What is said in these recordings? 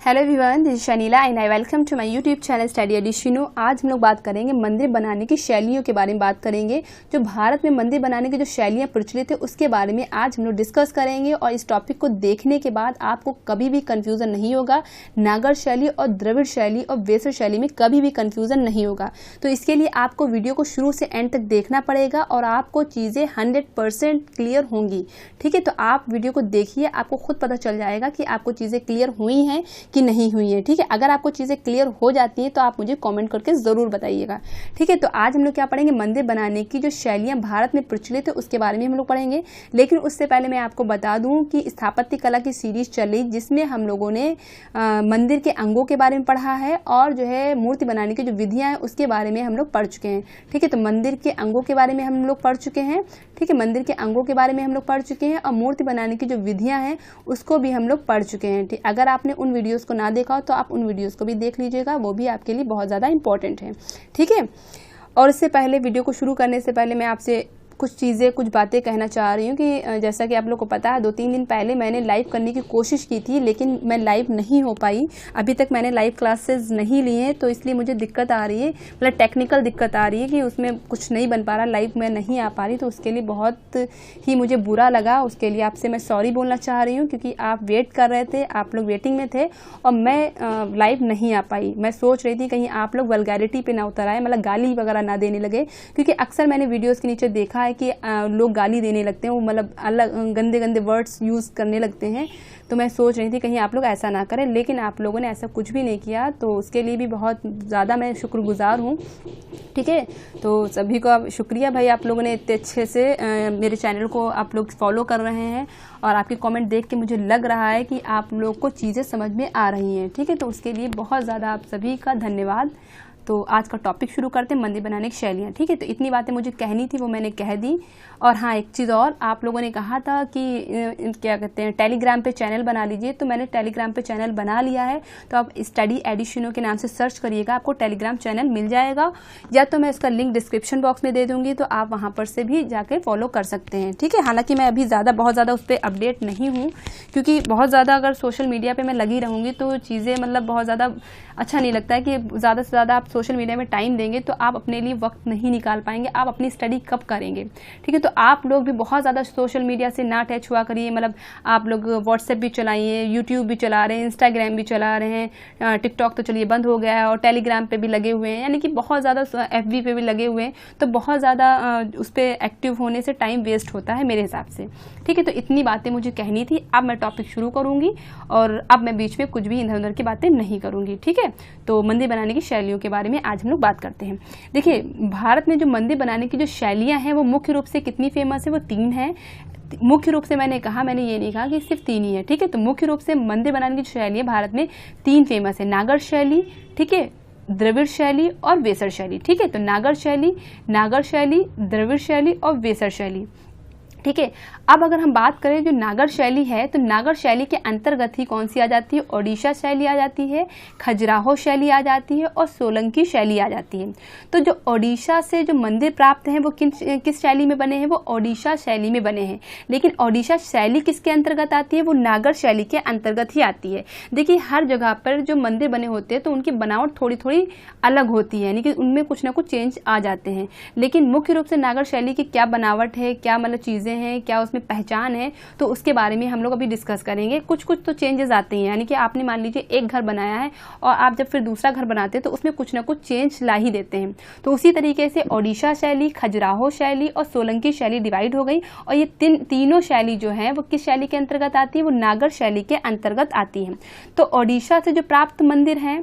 Hello everyone, this is Shanila and I welcome to my YouTube channel study एडिशनो। आज हम लोग बात करेंगे मंदिर बनाने की शैलियों के बारे में बात करेंगे। जो भारत में मंदिर बनाने की जो शैलियाँ प्रचलित है उसके बारे में आज हम लोग डिस्कस करेंगे और इस टॉपिक को देखने के बाद आपको कभी भी कन्फ्यूज़न नहीं होगा। नागर शैली और द्रविड़ शैली और वेसर शैली में कभी भी कन्फ्यूज़न नहीं होगा। तो इसके लिए आपको वीडियो को शुरू से एंड तक देखना पड़ेगा और आपको चीज़ें 100% क्लियर होंगी। ठीक है, तो आप वीडियो को देखिए, आपको खुद पता चल जाएगा कि आपको चीज़ें क्लियर हुई हैं कि नहीं हुई है। ठीक है, अगर आपको चीज़ें क्लियर हो जाती हैं तो आप मुझे कमेंट करके ज़रूर बताइएगा। ठीक है, तो आज हम लोग क्या पढ़ेंगे, मंदिर बनाने की जो शैलियाँ भारत में प्रचलित है उसके बारे में हम लोग पढ़ेंगे। लेकिन उससे पहले मैं आपको बता दूं कि स्थापत्य कला की सीरीज चली जिसमें हम लोगों ने मंदिर के अंगों के बारे में पढ़ा है और जो है मूर्ति बनाने की जो विधियाँ हैं उसके बारे में हम लोग पढ़ चुके हैं। ठीक है, तो मंदिर के अंगों के बारे में हम लोग पढ़ चुके हैं। ठीक है, मंदिर के अंगों के बारे में हम लोग पढ़ चुके हैं और मूर्ति बनाने की जो विधियाँ हैं उसको भी हम लोग पढ़ चुके हैं। ठीक, अगर आपने उन वीडियोज़ को ना देखा हो तो आप उन वीडियोस को भी देख लीजिएगा, वो भी आपके लिए बहुत ज़्यादा इंपॉर्टेंट है। ठीक है, और इससे पहले वीडियो को शुरू करने से पहले मैं आपसे कुछ बातें कहना चाह रही हूँ कि जैसा कि आप लोग को पता है 2-3 दिन पहले मैंने लाइव करने की कोशिश की थी लेकिन मैं लाइव नहीं हो पाई। अभी तक मैंने लाइव क्लासेस नहीं ली हैं तो इसलिए मुझे दिक्कत आ रही है, मतलब टेक्निकल दिक्कत आ रही है कि उसमें कुछ नहीं बन पा रहा, लाइव में नहीं आ पा रही। तो उसके लिए बहुत ही मुझे बुरा लगा, उसके लिए आपसे मैं सॉरी बोलना चाह रही हूँ क्योंकि आप वेट कर रहे थे, आप लोग वेटिंग में थे और मैं लाइव नहीं आ पाई। मैं सोच रही थी कहीं आप लोग वल्गैरिटी पे ना उतर आए, मतलब गाली वगैरह ना देने लगे, क्योंकि अक्सर मैंने वीडियोज़ के नीचे देखा है कि लोग गाली देने लगते हैं, वो मतलब अलग गंदे गंदे वर्ड्स यूज़ करने लगते हैं। तो मैं सोच रही थी कहीं आप लोग ऐसा ना करें, लेकिन आप लोगों ने ऐसा कुछ भी नहीं किया, तो उसके लिए भी बहुत ज़्यादा मैं शुक्रगुजार हूँ। ठीक है, तो सभी को शुक्रिया भाई, आप लोगों ने इतने अच्छे से मेरे चैनल को आप लोग फॉलो कर रहे हैं और आपके कमेंट देख के मुझे लग रहा है कि आप लोग को चीज़ें समझ में आ रही हैं। ठीक है, तो उसके लिए बहुत ज़्यादा आप सभी का धन्यवाद। तो आज का टॉपिक शुरू करते हैं, मंदिर बनाने की शैलियाँ। ठीक है, तो इतनी बातें मुझे कहनी थी वो मैंने कह दी। और हाँ, एक चीज़ और, आप लोगों ने कहा था कि क्या कहते हैं टेलीग्राम पे चैनल बना लीजिए, तो मैंने टेलीग्राम पे चैनल बना लिया है। तो आप स्टडी एडिशनो के नाम से सर्च करिएगा, आपको टेलीग्राम चैनल मिल जाएगा, या तो मैं इसका लिंक डिस्क्रिप्शन बॉक्स में दे दूँगी, तो आप वहाँ पर से भी जाके फॉलो कर सकते हैं। ठीक है, हालाँकि मैं अभी बहुत ज़्यादा उस पर अपडेट नहीं हूँ क्योंकि बहुत ज़्यादा अगर सोशल मीडिया पर मैं लगी रहूँगी तो चीज़ें मतलब बहुत ज़्यादा अच्छा नहीं लगता है कि ज़्यादा से ज़्यादा आप सोशल मीडिया में टाइम देंगे तो आप अपने लिए वक्त नहीं निकाल पाएंगे, आप अपनी स्टडी कब करेंगे। ठीक है, तो आप लोग भी बहुत ज़्यादा सोशल मीडिया से ना अटैच हुआ करिए, मतलब आप लोग व्हाट्सएप भी चलाइए, यूट्यूब भी चला रहे हैं, इंस्टाग्राम भी चला रहे हैं, टिकटॉक तो चलिए बंद हो गया है और टेलीग्राम पे भी लगे हुए हैं, यानी कि बहुत ज़्यादा FB पे भी लगे हुए हैं, तो बहुत ज़्यादा उस पर एक्टिव होने से टाइम वेस्ट होता है मेरे हिसाब से। ठीक है, तो इतनी बातें मुझे कहनी थी। अब मैं टॉपिक शुरू करूँगी और अब मैं बीच में कुछ भी इधर उधर की बातें नहीं करूँगी। ठीक है, तो मंदिर बनाने की शैलियों के बारे में आज हम लोग बात करते हैं। देखिए, भारत में जो मंदिर बनाने की जो शैलियाँ हैं वो मुख्य रूप से कितनी फेमस है, वो 3 हैं। मुख्य रूप से मैंने ये नहीं कहा कि सिर्फ 3 ही है। ठीक है, तो मुख्य रूप से मंदिर बनाने की जो शैली है भारत में 3 फेमस है, नागर शैली, ठीक है, द्रविड़ शैली और वेसर शैली। ठीक है, तो नागर शैली, द्रविड़ शैली और वेसर शैली। ठीक है, अब अगर हम बात करें जो नागर शैली है तो नागर शैली के अंतर्गत ही कौन सी आ जाती है, ओडिशा शैली आ जाती है, खजुराहो शैली आ जाती है और सोलंकी शैली आ जाती है। तो जो ओडिशा से जो मंदिर प्राप्त हैं वो किस शैली में बने हैं, वो ओडिशा शैली में बने हैं। लेकिन ओडिशा शैली किसके अंतर्गत आती है, वो नागर शैली के अंतर्गत ही आती है। देखिए, हर जगह पर जो मंदिर बने होते हैं तो उनकी बनावट थोड़ी थोड़ी अलग होती है, यानी कि उनमें कुछ ना कुछ चेंज आ जाते हैं। लेकिन मुख्य रूप से नागर शैली की क्या बनावट है, क्या मतलब चीज़ें हैं, क्या उसमें पहचान है, तो उसके बारे में हम लोग अभी डिस्कस करेंगे। कुछ तो चेंजेस आते हैं, यानी कि आपने मान लीजिए एक घर बनाया है और आप जब फिर दूसरा घर बनाते हैं तो उसमें कुछ ना कुछ चेंज ला ही देते हैं। तो उसी तरीके से ओडिशा शैली, खजुराहो शैली और सोलंकी शैली डिवाइड हो गई और ये तीनों शैली जो है वो किस शैली के अंतर्गत आती है, वो नागर शैली के अंतर्गत आती है। तो ओडिशा से जो प्राप्त मंदिर है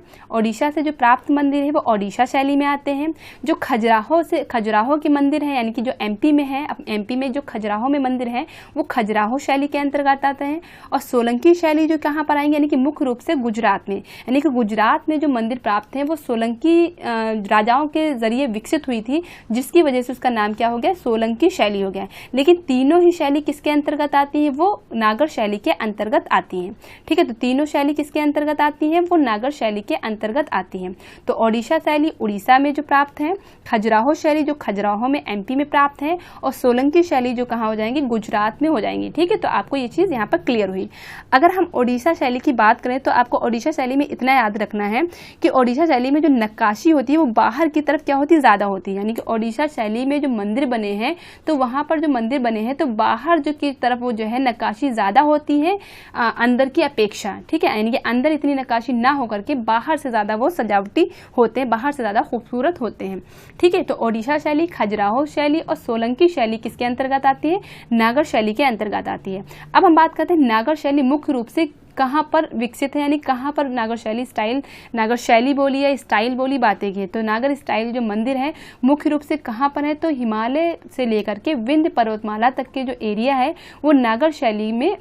वो ओडिशा शैली में आते हैं। जो खजुराहो के मंदिर है, यानी कि जो MP में है, MP में जो खजुराहो में मंदिर है वो खजुराहो शैली के अंतर्गत आते हैं। और सोलंकी शैली जो कहाँ पर आएंगे, यानी कि मुख्य रूप से गुजरात में, यानी कि गुजरात में जो मंदिर प्राप्त हैं वो सोलंकी राजाओं के जरिए विकसित हुई थी, जिसकी वजह से उसका नाम क्या हो गया, सोलंकी शैली हो गया। लेकिन तीनों ही शैली किसके अंतर्गत आती है, वो नागर शैली के अंतर्गत आती हैं। ठीक है, तो तीनों शैली किसके अंतर्गत आती है, वो नागर शैली के अंतर्गत आती है। तो ओडिशा शैली उड़ीसा में जो प्राप्त है, खजुराहो शैली जो खजुराहो में MP में प्राप्त है, और सोलंकी शैली जो कहाँ हो जाएंगी, गुजरात में हो जाएंगी। ठीक है, तो आपको ये चीज़ यहाँ पर क्लियर हुई। अगर हम ओडिशा शैली की बात करें तो आपको ओडिशा शैली में इतना याद रखना है कि ओडिशा शैली में जो नक्काशी होती है वो बाहर की तरफ क्या होती है, ज़्यादा होती है। यानी कि ओडिशा शैली में जो मंदिर बने हैं तो वहाँ पर जो मंदिर बने हैं तो बाहर जो की तरफ वो जो है नक्काशी ज़्यादा होती है अंदर की अपेक्षा। ठीक है, यानी कि अंदर इतनी नक्काशी ना होकर के बाहर से ज़्यादा वो सजावटी होते हैं, बाहर से ज़्यादा खूबसूरत होते हैं। ठीक है, तो ओडिशा शैली, खजुराहो शैली और सोलंकी शैली किसके अंतर्गत आती है, नागर शैली के अंतर्गत आती है। अब हम बात करते हैं नागर शैली मुख्य रूप से कहाँ पर विकसित है, यानी कहाँ पर नागर शैली स्टाइल, नागर शैली बोली या स्टाइल बोली बातें की। तो नागर स्टाइल जो मंदिर है मुख्य रूप से कहाँ पर है, तो हिमालय से लेकर के विंध्य पर्वतमाला तक के जो एरिया है वो नागर शैली में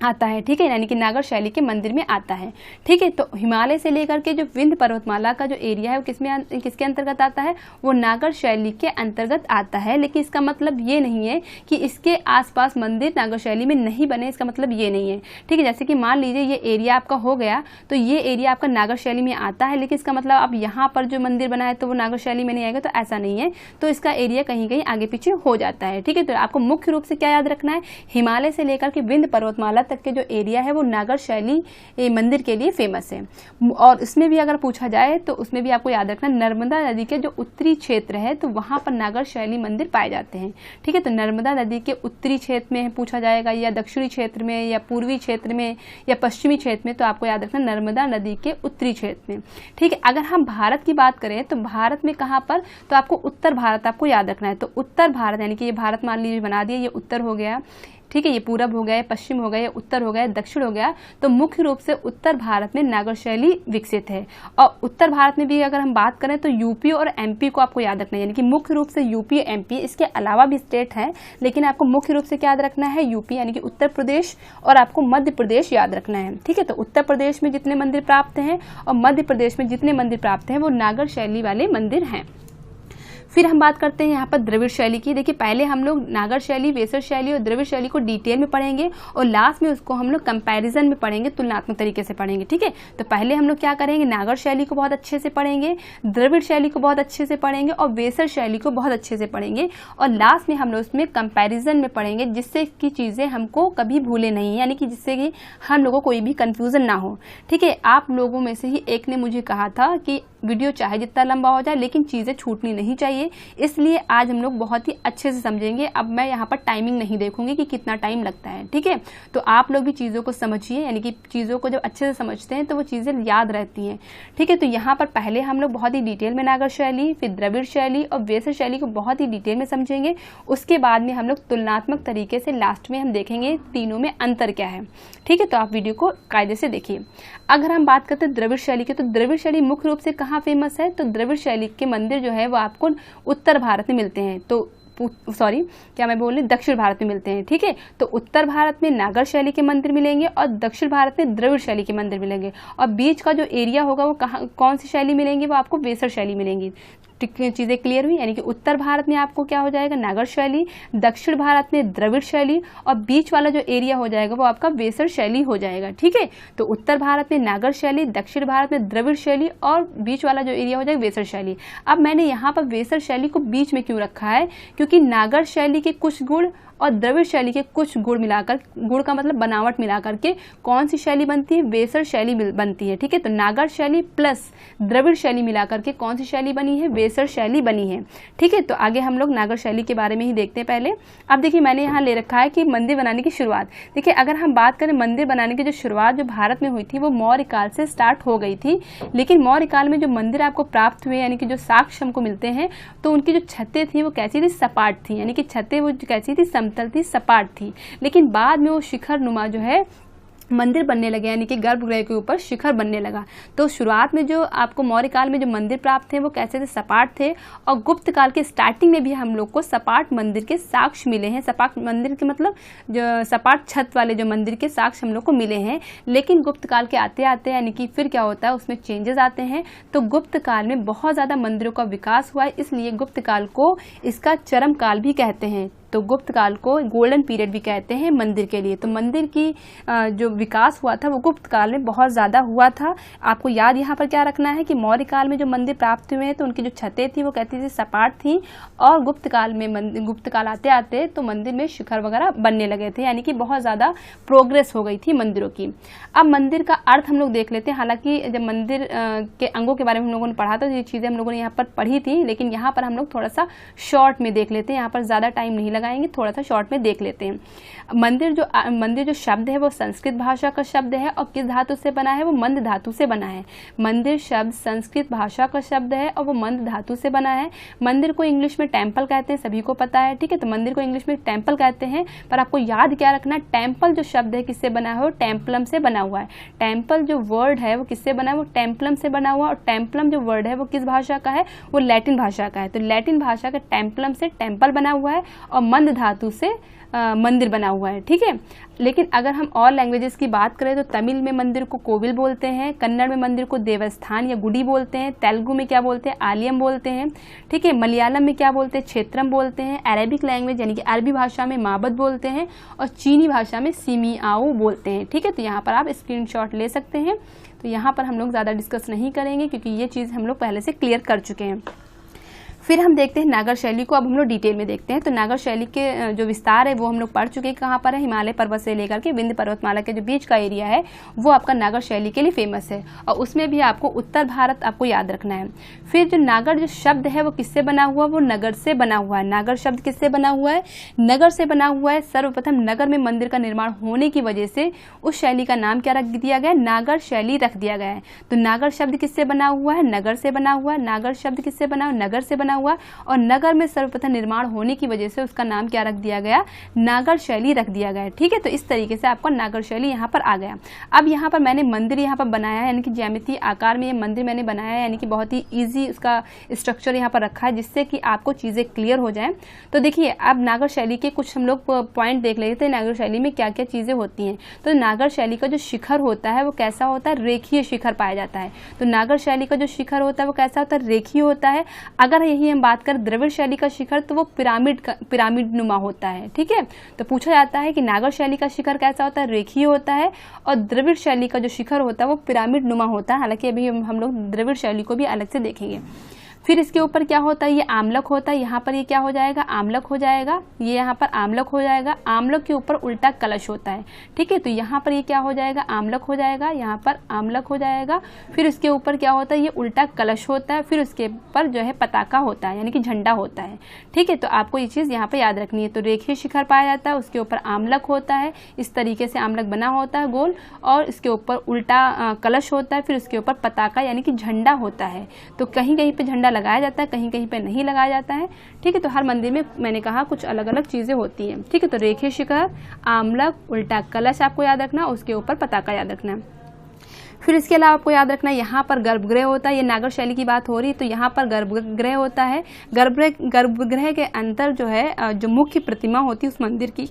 आता है। ठीक है, यानी कि नागर शैली के मंदिर में आता है। ठीक है, तो हिमालय से लेकर के जो विंध्य पर्वतमाला का जो एरिया है वो किसके अंतर्गत आता है, वो नागर शैली के अंतर्गत आता है। लेकिन इसका मतलब ये नहीं है कि इसके आसपास मंदिर नागर शैली में नहीं बने, इसका मतलब ये नहीं है। ठीक है, जैसे कि मान लीजिए ये एरिया आपका हो गया तो ये एरिया आपका नागर शैली में आता है, लेकिन इसका मतलब अब यहाँ पर जो मंदिर बना है तो वो नागर शैली में नहीं आएगा, तो ऐसा नहीं है। तो इसका एरिया कहीं कहीं आगे पीछे हो जाता है। ठीक है, तो आपको मुख्य रूप से क्या याद रखना है, हिमालय से लेकर के विंध्य पर्वतमाला तक के जो एरिया है वो नागर शैली मंदिर के लिए फेमस है। और इसमें भी अगर पूछा जाए तो उसमें भी आपको याद रखना, नर्मदा नदी के जो उत्तरी क्षेत्र है तो वहां पर नागर शैली मंदिर पाए जाते हैं। ठीक है, तो नर्मदा नदी के उत्तरी क्षेत्र में पूछा जाएगा या दक्षिणी क्षेत्र में या पूर्वी क्षेत्र में या पश्चिमी क्षेत्र में, तो आपको याद रखना नर्मदा नदी के उत्तरी क्षेत्र में। ठीक है, अगर हम भारत की बात करें तो भारत में कहाँ पर, तो आपको उत्तर भारत आपको याद रखना है। तो उत्तर भारत यानी कि ये भारत मान लीजिए बना दिया, ये उत्तर हो गया। ठीक है, ये पूरब हो गया, पश्चिम हो गया, उत्तर हो गया, दक्षिण हो गया। तो मुख्य रूप से उत्तर भारत में नागर शैली विकसित है। और उत्तर भारत में भी अगर हम बात करें तो यूपी और एमपी को आपको याद रखना है, यानी कि मुख्य रूप से यूपी, एमपी, इसके अलावा भी स्टेट हैं, लेकिन आपको मुख्य रूप से क्या याद रखना है, यूपी यानी कि उत्तर प्रदेश, और आपको मध्य प्रदेश याद रखना है। ठीक है, तो उत्तर प्रदेश में जितने मंदिर प्राप्त हैं और मध्य प्रदेश में जितने मंदिर प्राप्त हैं वो नागर शैली वाले मंदिर हैं। फिर हम बात करते हैं यहाँ पर द्रविड़ शैली की। देखिए, पहले हम लोग नागर शैली, वेसर शैली और द्रविड़ शैली को डिटेल में पढ़ेंगे और लास्ट में उसको हम लोग कंपैरिजन में पढ़ेंगे, तुलनात्मक तरीके से पढ़ेंगे। ठीक है, तो पहले हम लोग क्या करेंगे, नागर शैली को बहुत अच्छे से पढ़ेंगे, द्रविड़ शैली को बहुत अच्छे से पढ़ेंगे और वेसर शैली को बहुत अच्छे से पढ़ेंगे, और लास्ट में हम लोग उसमें कंपैरिजन में पढ़ेंगे, जिससे कि चीज़ें हमको कभी भूले नहीं, यानी कि जिससे कि हम लोगों को कोई भी कन्फ्यूज़न ना हो। ठीक है, आप लोगों में से ही एक ने मुझे कहा था कि वीडियो चाहे जितना लंबा हो जाए लेकिन चीज़ें छूटनी नहीं चाहिए, इसलिए आज हम लोग बहुत ही अच्छे से समझेंगे। अब मैं यहाँ पर टाइमिंग नहीं देखूंगी कि कितना टाइम लगता है। ठीक है, तो आप लोग भी चीज़ों को समझिए, यानी कि चीज़ों को जब अच्छे से समझते हैं तो वो चीज़ें याद रहती हैं। ठीक है, तो यहाँ पर पहले हम लोग बहुत ही डिटेल में नागर शैली, फिर द्रविड़ शैली और वेसर शैली को बहुत ही डिटेल में समझेंगे। उसके बाद में हम लोग तुलनात्मक तरीके से लास्ट में हम देखेंगे तीनों में अंतर क्या है। ठीक है, तो आप वीडियो को कायदे से देखिए। अगर हम बात करते हैं द्रविड़ शैली की, तो द्रविड़ शैली मुख्य रूप से कहाँ फेमस है, तो द्रविड़ शैली के मंदिर जो है वो आपको उत्तर भारत में मिलते हैं। तो दक्षिण भारत में मिलते हैं। ठीक है, तो उत्तर भारत में नागर शैली के मंदिर मिलेंगे और दक्षिण भारत में द्रविड़ शैली के मंदिर मिलेंगे, और बीच का जो एरिया होगा वो कौन सी शैली मिलेंगी, वो आपको वेसर शैली मिलेंगी। चीज़ें क्लियर हुई, यानी कि उत्तर भारत में आपको क्या हो जाएगा, नागर शैली, दक्षिण भारत में द्रविड़ शैली, और बीच वाला जो एरिया हो जाएगा वो आपका वेसर शैली हो जाएगा। ठीक है, तो उत्तर भारत में नागर शैली, दक्षिण भारत में द्रविड़ शैली और बीच वाला जो एरिया हो जाएगा वेसर शैली। अब मैंने यहाँ पर वेसर शैली को बीच में क्यों रखा है, क्योंकि नागर शैली के कुछ गुण और द्रविड़ शैली के कुछ गुण मिलाकर, गुण का मतलब बनावट मिलाकर के कौन सी शैली बनती है, वेसर शैली बनती है। ठीक है, तो नागर शैली प्लस द्रविड़ शैली मिलाकर के कौन सी शैली बनी है, वेसर शैली बनी है। ठीक है, तो आगे हम लोग नागर शैली के बारे में ही देखते हैं पहले। अब देखिए, मैंने यहाँ ले रखा है कि मंदिर बनाने की शुरुआत। देखिए, अगर हम बात करें मंदिर बनाने की जो शुरुआत जो भारत में हुई थी वो मौर्य काल से स्टार्ट हो गई थी, लेकिन मौर्य काल में जो मंदिर आपको प्राप्त हुए, यानी कि जो साक्ष्य हमको मिलते हैं, तो उनकी जो छतें थी वो कैसी थी, सपाट थी, यानी कि छतें वो कैसी थी, समतल थी, सपाट थी। लेकिन बाद में वो शिखर नुमा जो है मंदिर बनने लगे, यानी कि गर्भगृह के ऊपर शिखर बनने लगा। तो शुरुआत में जो आपको मौर्य काल में जो मंदिर प्राप्त थे वो कैसे थे, सपाट थे, और गुप्त काल के स्टार्टिंग में भी हम लोग को सपाट मंदिर के साक्ष्य मिले हैं। सपाट मंदिर के मतलब जो सपाट छत वाले जो मंदिर के साक्ष्य हम लोग को मिले हैं। लेकिन गुप्त काल के आते आते यानी कि फिर क्या होता है, उसमें चेंजेस आते हैं। तो गुप्त काल में बहुत ज़्यादा मंदिरों का विकास हुआ है, इसलिए गुप्त काल को इसका चरम काल भी कहते हैं। तो गुप्त काल को गोल्डन पीरियड भी कहते हैं मंदिर के लिए। तो मंदिर की जो विकास हुआ था वो गुप्त काल में बहुत ज़्यादा हुआ था। आपको याद यहाँ पर क्या रखना है कि मौर्य काल में जो मंदिर प्राप्त हुए हैं तो उनकी जो छतें थी वो कहती थी सपाट थी, और गुप्त काल आते आते तो मंदिर में शिखर वगैरह बनने लगे थे, यानी कि बहुत ज़्यादा प्रोग्रेस हो गई थी मंदिरों की। अब मंदिर का अर्थ हम लोग देख लेते हैं। हालांकि जब मंदिर के अंगों के बारे में हम लोगों ने पढ़ा था तो ये चीज़ें हम लोगों ने यहाँ पर पढ़ी थी, लेकिन यहाँ पर हम लोग थोड़ा सा शॉर्ट में देख लेते हैं। यहाँ पर ज़्यादा टाइम नहीं लगाएंगे, थोड़ा सा शॉर्ट में देख लेते हैं। मंदिर जो शब्द है वो संस्कृत भाषा का शब्द है, और किस धातु से बना है? वो मंद धातु से बना है। मंदिर शब्द संस्कृत भाषा का शब्द है और वो मंद धातु से बना है। मंदिर को इंग्लिश में टेम्पल कहते हैं, सभी को पता है, ठीक है। तो मंदिर को इंग्लिश में टेम्पल कहते हैं, पर आपको याद क्या रखना है, टेम्पल जो शब्द है किससे बना है? वो टेम्पलम से बना हुआ है। टेम्पल जो वर्ड है वो किससे बना है? वो टेम्पलम से बना हुआ, और टेम्पलम जो वर्ड है वो किस भाषा का है? वो लैटिन भाषा का है। तो लैटिन भाषा का टेम्पलम से टेम्पल बना हुआ है और मंद धातु से मंदिर बना हुआ है, ठीक है। लेकिन अगर हम और लैंग्वेजेस की बात करें तो तमिल में मंदिर को कोविल बोलते हैं, कन्नड़ में मंदिर को देवस्थान या गुडी बोलते हैं, तेलुगु में क्या बोलते हैं? आलयम बोलते हैं, ठीक है। मलयालम में क्या बोलते हैं? क्षेत्रम बोलते हैं। अरेबिक लैंग्वेज यानी कि अरबी भाषा में माबद बोलते हैं, और चीनी भाषा में सिमिआओ बोलते हैं, ठीक है। तो यहाँ पर आप स्क्रीनशॉट ले सकते हैं। तो यहाँ पर हम लोग ज़्यादा डिस्कस नहीं करेंगे क्योंकि ये चीज़ हम लोग पहले से क्लियर कर चुके हैं। फिर हम देखते हैं नागर शैली को। अब हम लोग डिटेल में देखते हैं। तो नागर शैली के जो विस्तार है वो हम लोग पढ़ चुके हैं। कहाँ पर है? हिमालय पर्वत से लेकर के विंध्य पर्वतमाला के जो बीच का एरिया है वो आपका नागर शैली के लिए फेमस है, और उसमें भी आपको उत्तर भारत आपको याद रखना है। फिर जो नागर जो शब्द है वो किससे बना हुआ? वो नगर से बना हुआ है। नागर शब्द किससे बना हुआ है? नगर से बना हुआ है। सर्वप्रथम नगर में मंदिर का निर्माण होने की वजह से उस शैली का नाम क्या रख दिया गया? नागर शैली रख दिया गया है। तो नागर शब्द किससे बना हुआ है? नगर से बना हुआ है। नागर शब्द किससे बना हुआ? नगर से बना हुआ, और नगर में सर्वप्रथम निर्माण होने की वजह से उसका नाम क्या रख दिया गया? नागर शैली रख दिया गया है, ठीक है। तो इस तरीके से आपका नागर शैली यहाँ पर आ गया। अब यहाँ पर मैंने मंदिर यहाँ पर बनाया है, यानी कि ज्यामितीय आकार में ये मंदिर मैंने बनाया है, यानी कि बहुत ही ईजी उसका स्ट्रक्चर यहाँ पर रखा है जिससे कि आपको चीज़ें क्लियर हो जाएं। तो देखिए अब नागर शैली के कुछ हम लोग पॉइंट देख लेते हैं, नागर शैली में क्या क्या चीज़ें होती हैं। तो नागर शैली का जो शिखर होता है वो कैसा होता है? रेखीय शिखर पाया जाता है। तो नागर शैली का जो शिखर होता है वो कैसा होता है? रेखीय होता है। अगर यही हम बात करें द्रविड़ शैली का शिखर तो वो पिरामिड नुमा होता है, ठीक है। तो पूछा जाता है कि नागर शैली का शिखर कैसा होता है? रेखीय होता है, और द्रविड़ शैली का जो शिखर होता है वो पिरामिड नुमा होता है। हालांकि अभी हम लोग द्रविड़ शैली को भी अलग से देखेंगे। फिर इसके ऊपर क्या होता है? ये आमलक होता है। यहाँ पर ये क्या हो जाएगा? आमलक हो जाएगा। ये यहाँ पर आमलक हो जाएगा। आमलक के ऊपर उल्टा कलश होता है, ठीक है। तो यहाँ पर ये क्या हो जाएगा? आमलक हो जाएगा। यहाँ पर आमलक हो जाएगा। फिर उसके ऊपर क्या होता है? ये उल्टा कलश होता है। फिर उसके ऊपर जो है पताका होता है, यानी कि झंडा होता है, ठीक है। तो आपको ये चीज़ यहाँ पर याद रखनी है। तो रेखीय शिखर पाया जाता है, उसके ऊपर आमलक होता है, इस तरीके से आमलक बना होता है गोल, और इसके ऊपर उल्टा कलश होता है। फिर उसके ऊपर पताका यानी कि झंडा होता है। तो कहीं कहीं पर झंडा लगाया जाता है, कहीं कहीं पे नहीं लगाया जाता है, ठीक है। तो हर मंदिर में मैंने कहा कुछ अलग अलग चीज़ें होती हैं, ठीक है। तो रेखीय शिखर, आमलक, उल्टा कलश आपको याद रखना, उसके ऊपर पताका याद रखना। फिर इसके अलावा आपको याद रखना है यहाँ पर गर्भगृह होता है। ये नागर शैली की बात हो रही है तो यहाँ पर गर्भगृह होता है। गर्भगृह के अंदर जो है जो मुख्य प्रतिमा होती है उस मंदिर की,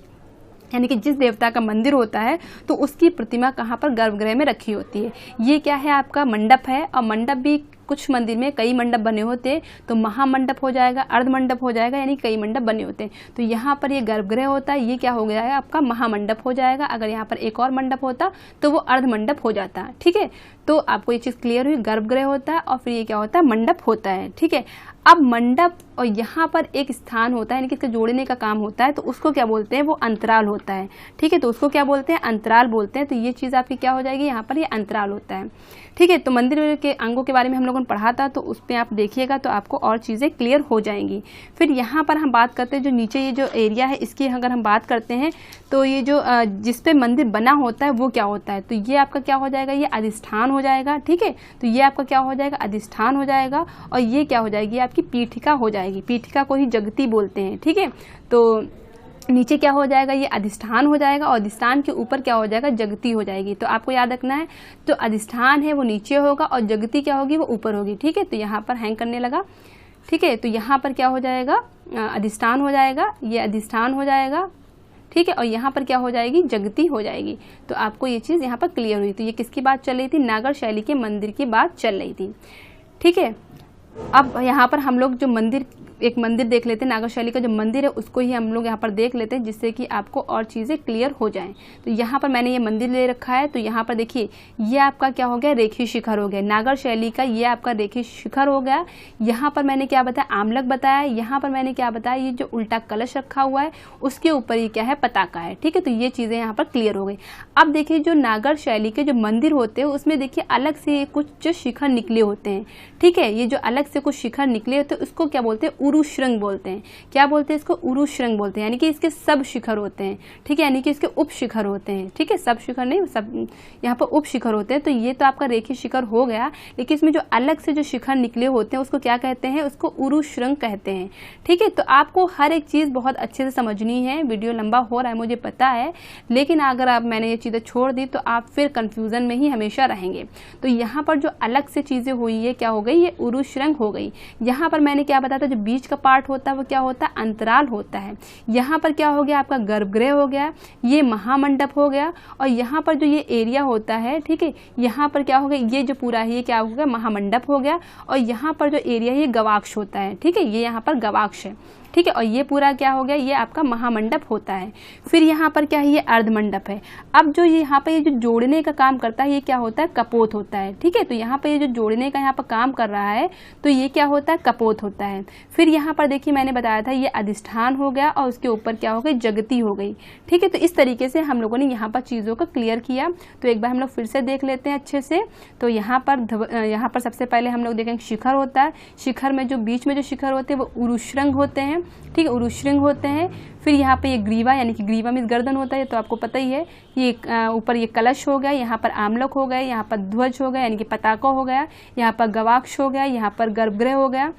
यानी कि जिस देवता का मंदिर होता है तो उसकी प्रतिमा कहाँ पर? गर्भगृह में रखी होती है। ये क्या है? आपका मंडप है, और मंडप भी कुछ मंदिर में कई मंडप बने होते हैं, तो महामंडप हो जाएगा, अर्ध मंडप हो जाएगा, यानी कई मंडप बने होते हैं। तो यहाँ पर ये गर्भगृह होता है, ये क्या हो गया है? आपका महामंडप हो जाएगा। अगर यहाँ पर एक और मंडप होता तो वो अर्ध मंडप हो जाता, ठीक है। तो आपको ये चीज़ क्लियर हुई, गर्भगृह होता है और फिर ये क्या होता है? मंडप होता है, ठीक है। अब मंडप और यहाँ पर एक स्थान होता है, यानी कि इसका जोड़ने का काम होता है, तो उसको क्या बोलते हैं? वो अंतराल होता है, ठीक है। तो उसको क्या बोलते हैं? अंतराल बोलते हैं। तो ये चीज़ आपकी क्या हो जाएगी? यहाँ पर ये अंतराल होता है, ठीक है। तो मंदिर के अंगों के बारे में हम लोगों ने पढ़ा था, तो उस पर आप देखिएगा तो आपको और चीज़ें क्लियर हो जाएंगी। फिर यहाँ पर हम बात करते हैं जो नीचे ये जो एरिया है इसकी अगर हम बात करते हैं तो ये जो जिस पे मंदिर बना होता है वो क्या होता है? तो ये आपका क्या हो जाएगा? ये अधिष्ठान हो जाएगा, ठीक है। तो ये आपका क्या हो जाएगा? अधिष्ठान हो जाएगा। और ये क्या हो जाएगी? आपकी पीठिका हो जाएगी। पीठिका को ही जगती बोलते हैं, ठीक है। तो नीचे क्या हो जाएगा? ये अधिष्ठान हो जाएगा, और अधिष्ठान के ऊपर क्या हो जाएगा? जगती हो जाएगी। तो आपको याद रखना है, तो अधिष्ठान है वो नीचे होगा और जगती क्या होगी? वो ऊपर होगी, ठीक है। तो यहाँ पर हैंग करने लगा, ठीक है। तो यहाँ पर क्या हो जाएगा? अधिष्ठान हो जाएगा, ये अधिष्ठान हो जाएगा, ठीक है। और यहाँ पर क्या हो जाएगी? जगती हो जाएगी। तो आपको ये चीज़ यहाँ पर क्लियर हुई। तो ये किसकी बात चल रही थी? नागर शैली के मंदिर की बात चल रही थी, ठीक है। अब यहाँ पर हम लोग जो मंदिर एक मंदिर देख लेते हैं, नागर शैली का जो मंदिर है उसको ही हम लोग यहाँ पर देख लेते हैं, जिससे कि आपको और चीज़ें क्लियर हो जाएं। तो यहाँ पर मैंने ये मंदिर ले रखा है। तो यहाँ पर देखिए ये आपका क्या हो गया, रेखी शिखर हो गया। नागर शैली का ये आपका रेखी शिखर हो गया। यहाँ पर मैंने क्या बताया, आमलक बताया। यहाँ पर मैंने क्या बताया, ये जो उल्टा कलश रखा हुआ है उसके ऊपर ये क्या है, पताका है। ठीक है, तो ये चीज़ें यहाँ पर क्लियर हो गई। अब देखिए जो नागर शैली के जो मंदिर होते हैं उसमें देखिए अलग से कुछ जो शिखर निकले होते हैं। ठीक है, ये जो अलग से कुछ शिखर निकले होते हैं उसको क्या बोलते हैं, उरुश्रृंग बोलते हैं। क्या बोलते हैं इसको, उरुश्रृंग बोलते हैं। यानी कि इसके सब शिखर होते हैं। ठीक है, यानी कि इसके उप शिखर होते हैं। ठीक है, सब शिखर नहीं, सब यहाँ पर उप शिखर होते हैं। तो ये तो आपका रेखी शिखर हो गया, लेकिन इसमें जो अलग से जो शिखर निकले होते हैं उसको क्या कहते हैं, उसको उरुश्रृंग कहते हैं। ठीक है, तो आपको हर एक चीज़ बहुत अच्छे से समझनी है। वीडियो लंबा हो रहा है मुझे पता है, लेकिन अगर आप मैंने ये चीज़ें छोड़ दी तो आप फिर कंफ्यूजन में ही हमेशा रहेंगे। तो यहाँ पर जो अलग से चीज़ें हुई है क्या हो गई, ये उरुश्रृंग हो गई। यहाँ पर मैंने क्या बताया था, जो बीच का पार्ट होता है वो क्या होता है, अंतराल होता है। यहाँ पर क्या हो गया, आपका गर्भगृह हो गया, ये महामंडप हो गया। और यहाँ पर जो ये एरिया होता है, ठीक है, यहाँ पर क्या हो गया, ये जो पूरा है ये क्या हो गया, महामंडप हो गया। और यहाँ पर जो एरिया है ये गवाक्ष होता है। ठीक है, ये यहाँ पर गवाक्ष है। ठीक है, और ये पूरा क्या हो गया, ये आपका महामंडप होता है। फिर यहाँ पर क्या है, ये अर्धमंडप है। अब जो यहाँ पर ये जो जोड़ने का काम करता है ये क्या होता है, कपोत होता है। ठीक है, तो यहाँ पर ये जो जोड़ने का यहाँ पर काम कर रहा है तो ये क्या होता है, कपोत होता है। फिर यहाँ पर देखिए मैंने बताया था ये अधिष्ठान हो गया और उसके ऊपर क्या हो गई, जगती हो गई। ठीक है, तो इस तरीके से हम लोगों ने यहाँ पर चीज़ों को क्लियर किया। तो एक बार हम लोग फिर से देख लेते हैं अच्छे से। तो यहाँ पर सबसे पहले हम लोग देखेंगे शिखर होता है। शिखर में जो बीच में जो शिखर होते हैं वो उरुश्रृंग होते हैं। ठीक है, उरुश्रृंग होते हैं। फिर यहाँ पे ये ग्रीवा, यानी कि ग्रीवा में गर्दन होता है, तो आपको पता ही है। ये ऊपर ये कलश हो गया, यहाँ पर आमलक हो गए, यहाँ पर ध्वज हो गया यानी कि पताका हो गया, यहाँ पर गवाक्ष हो गया, यहाँ पर गर्भगृह हो गया,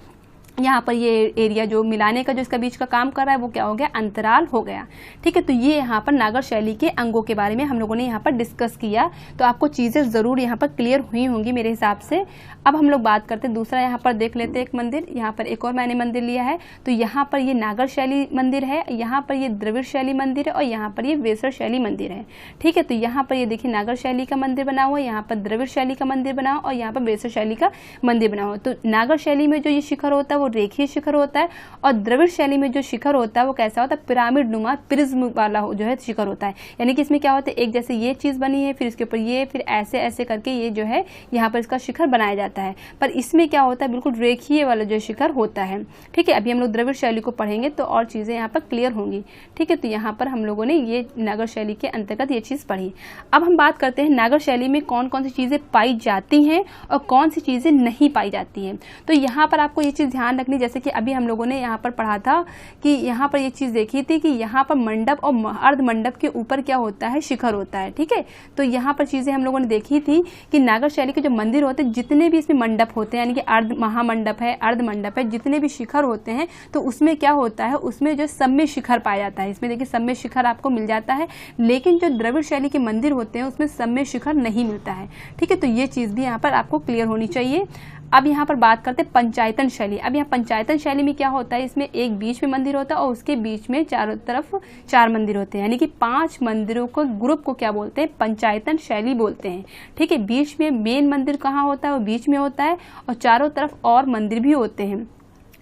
यहाँ पर ये एरिया जो मिलाने का जो इसका बीच का काम कर रहा है वो क्या हो गया, अंतराल हो गया। ठीक है, तो ये यहाँ पर नागर शैली के अंगों के बारे में हम लोगों ने यहाँ पर डिस्कस किया। तो आपको चीज़ें ज़रूर यहाँ पर क्लियर हुई होंगी मेरे हिसाब से। अब हम लोग बात करते हैं दूसरा, यहाँ पर देख लेते हैं एक मंदिर। यहाँ पर एक और मैंने मंदिर लिया है। तो यहाँ पर ये नागर शैली मंदिर है, यहाँ पर ये द्रविड़ शैली मंदिर है और यहाँ पर ये वेसर शैली मंदिर है। ठीक है, तो यहाँ पर ये देखिए नागर शैली का मंदिर बना हुआ है, यहाँ पर द्रविड़ शैली का मंदिर बना हुआ और यहाँ पर वेसर शैली का मंदिर बना हुआ। तो नागर शैली में जो ये शिखर होता है वो रेखीय शिखर होता है और द्रविड़ शैली में जो शिखर होता है वो कैसा होता है, पिरामिड नुमा प्रिज्म वाला जो है शिखर होता है। यानी कि इसमें क्या होता है, एक जैसे ये चीज़ बनी है, फिर इसके ऊपर ये, फिर ऐसे ऐसे करके ये जो है यहाँ पर इसका शिखर बनाया जाता है। पर इसमें क्या होता है, बिल्कुल रेखीय वाला जो शिखर होता है। ठीक है, अभी हम लोग द्रविड़ शैली को पढ़ेंगे तो और चीज़ें यहाँ पर क्लियर होंगी। ठीक है, तो यहाँ पर हम लोगों ने ये नागर शैली के अंतर्गत ये चीज़ पढ़ी। अब हम बात करते हैं नागर शैली में कौन कौन सी चीज़ें पाई जाती हैं और कौन सी चीज़ें नहीं पाई जाती हैं। तो यहाँ पर आपको ये चीज़ ध्यान रखनी, जैसे कि अभी हम लोगों ने यहाँ पर पढ़ा था कि यहाँ पर ये चीज़ देखी थी कि यहाँ पर मंडप और अर्ध मंडप के ऊपर क्या होता है, शिखर होता है। ठीक है, तो यहाँ पर चीज़ें हम लोगों ने देखी थी कि नागर शैली के जो मंदिर होते हैं, जितने भी इसमें मंडप होते हैं, यानी कि अर्ध महामंडप है, अर्ध मंडप है, जितने भी शिखर होते हैं तो उसमें क्या होता है, उसमें जो सम्य शिखर पाया जाता है। इसमें देखिए सम्य शिखर आपको मिल जाता है, लेकिन जो द्रविड़ शैली के मंदिर होते हैं उसमें सम्य शिखर नहीं मिलता है। ठीक है, तो ये चीज़ भी यहाँ पर आपको क्लियर होनी चाहिए। अब यहाँ पर बात करते हैं पंचायतन शैली। अब यहाँ पंचायतन शैली में क्या होता है, इसमें एक बीच में मंदिर होता है और उसके बीच में चारों तरफ 4 मंदिर होते हैं, यानी कि 5 मंदिरों को ग्रुप को क्या बोलते हैं, पंचायतन शैली बोलते हैं। ठीक है, बीच में मेन मंदिर कहाँ होता है, वो बीच में होता है और चारों तरफ और मंदिर भी होते हैं।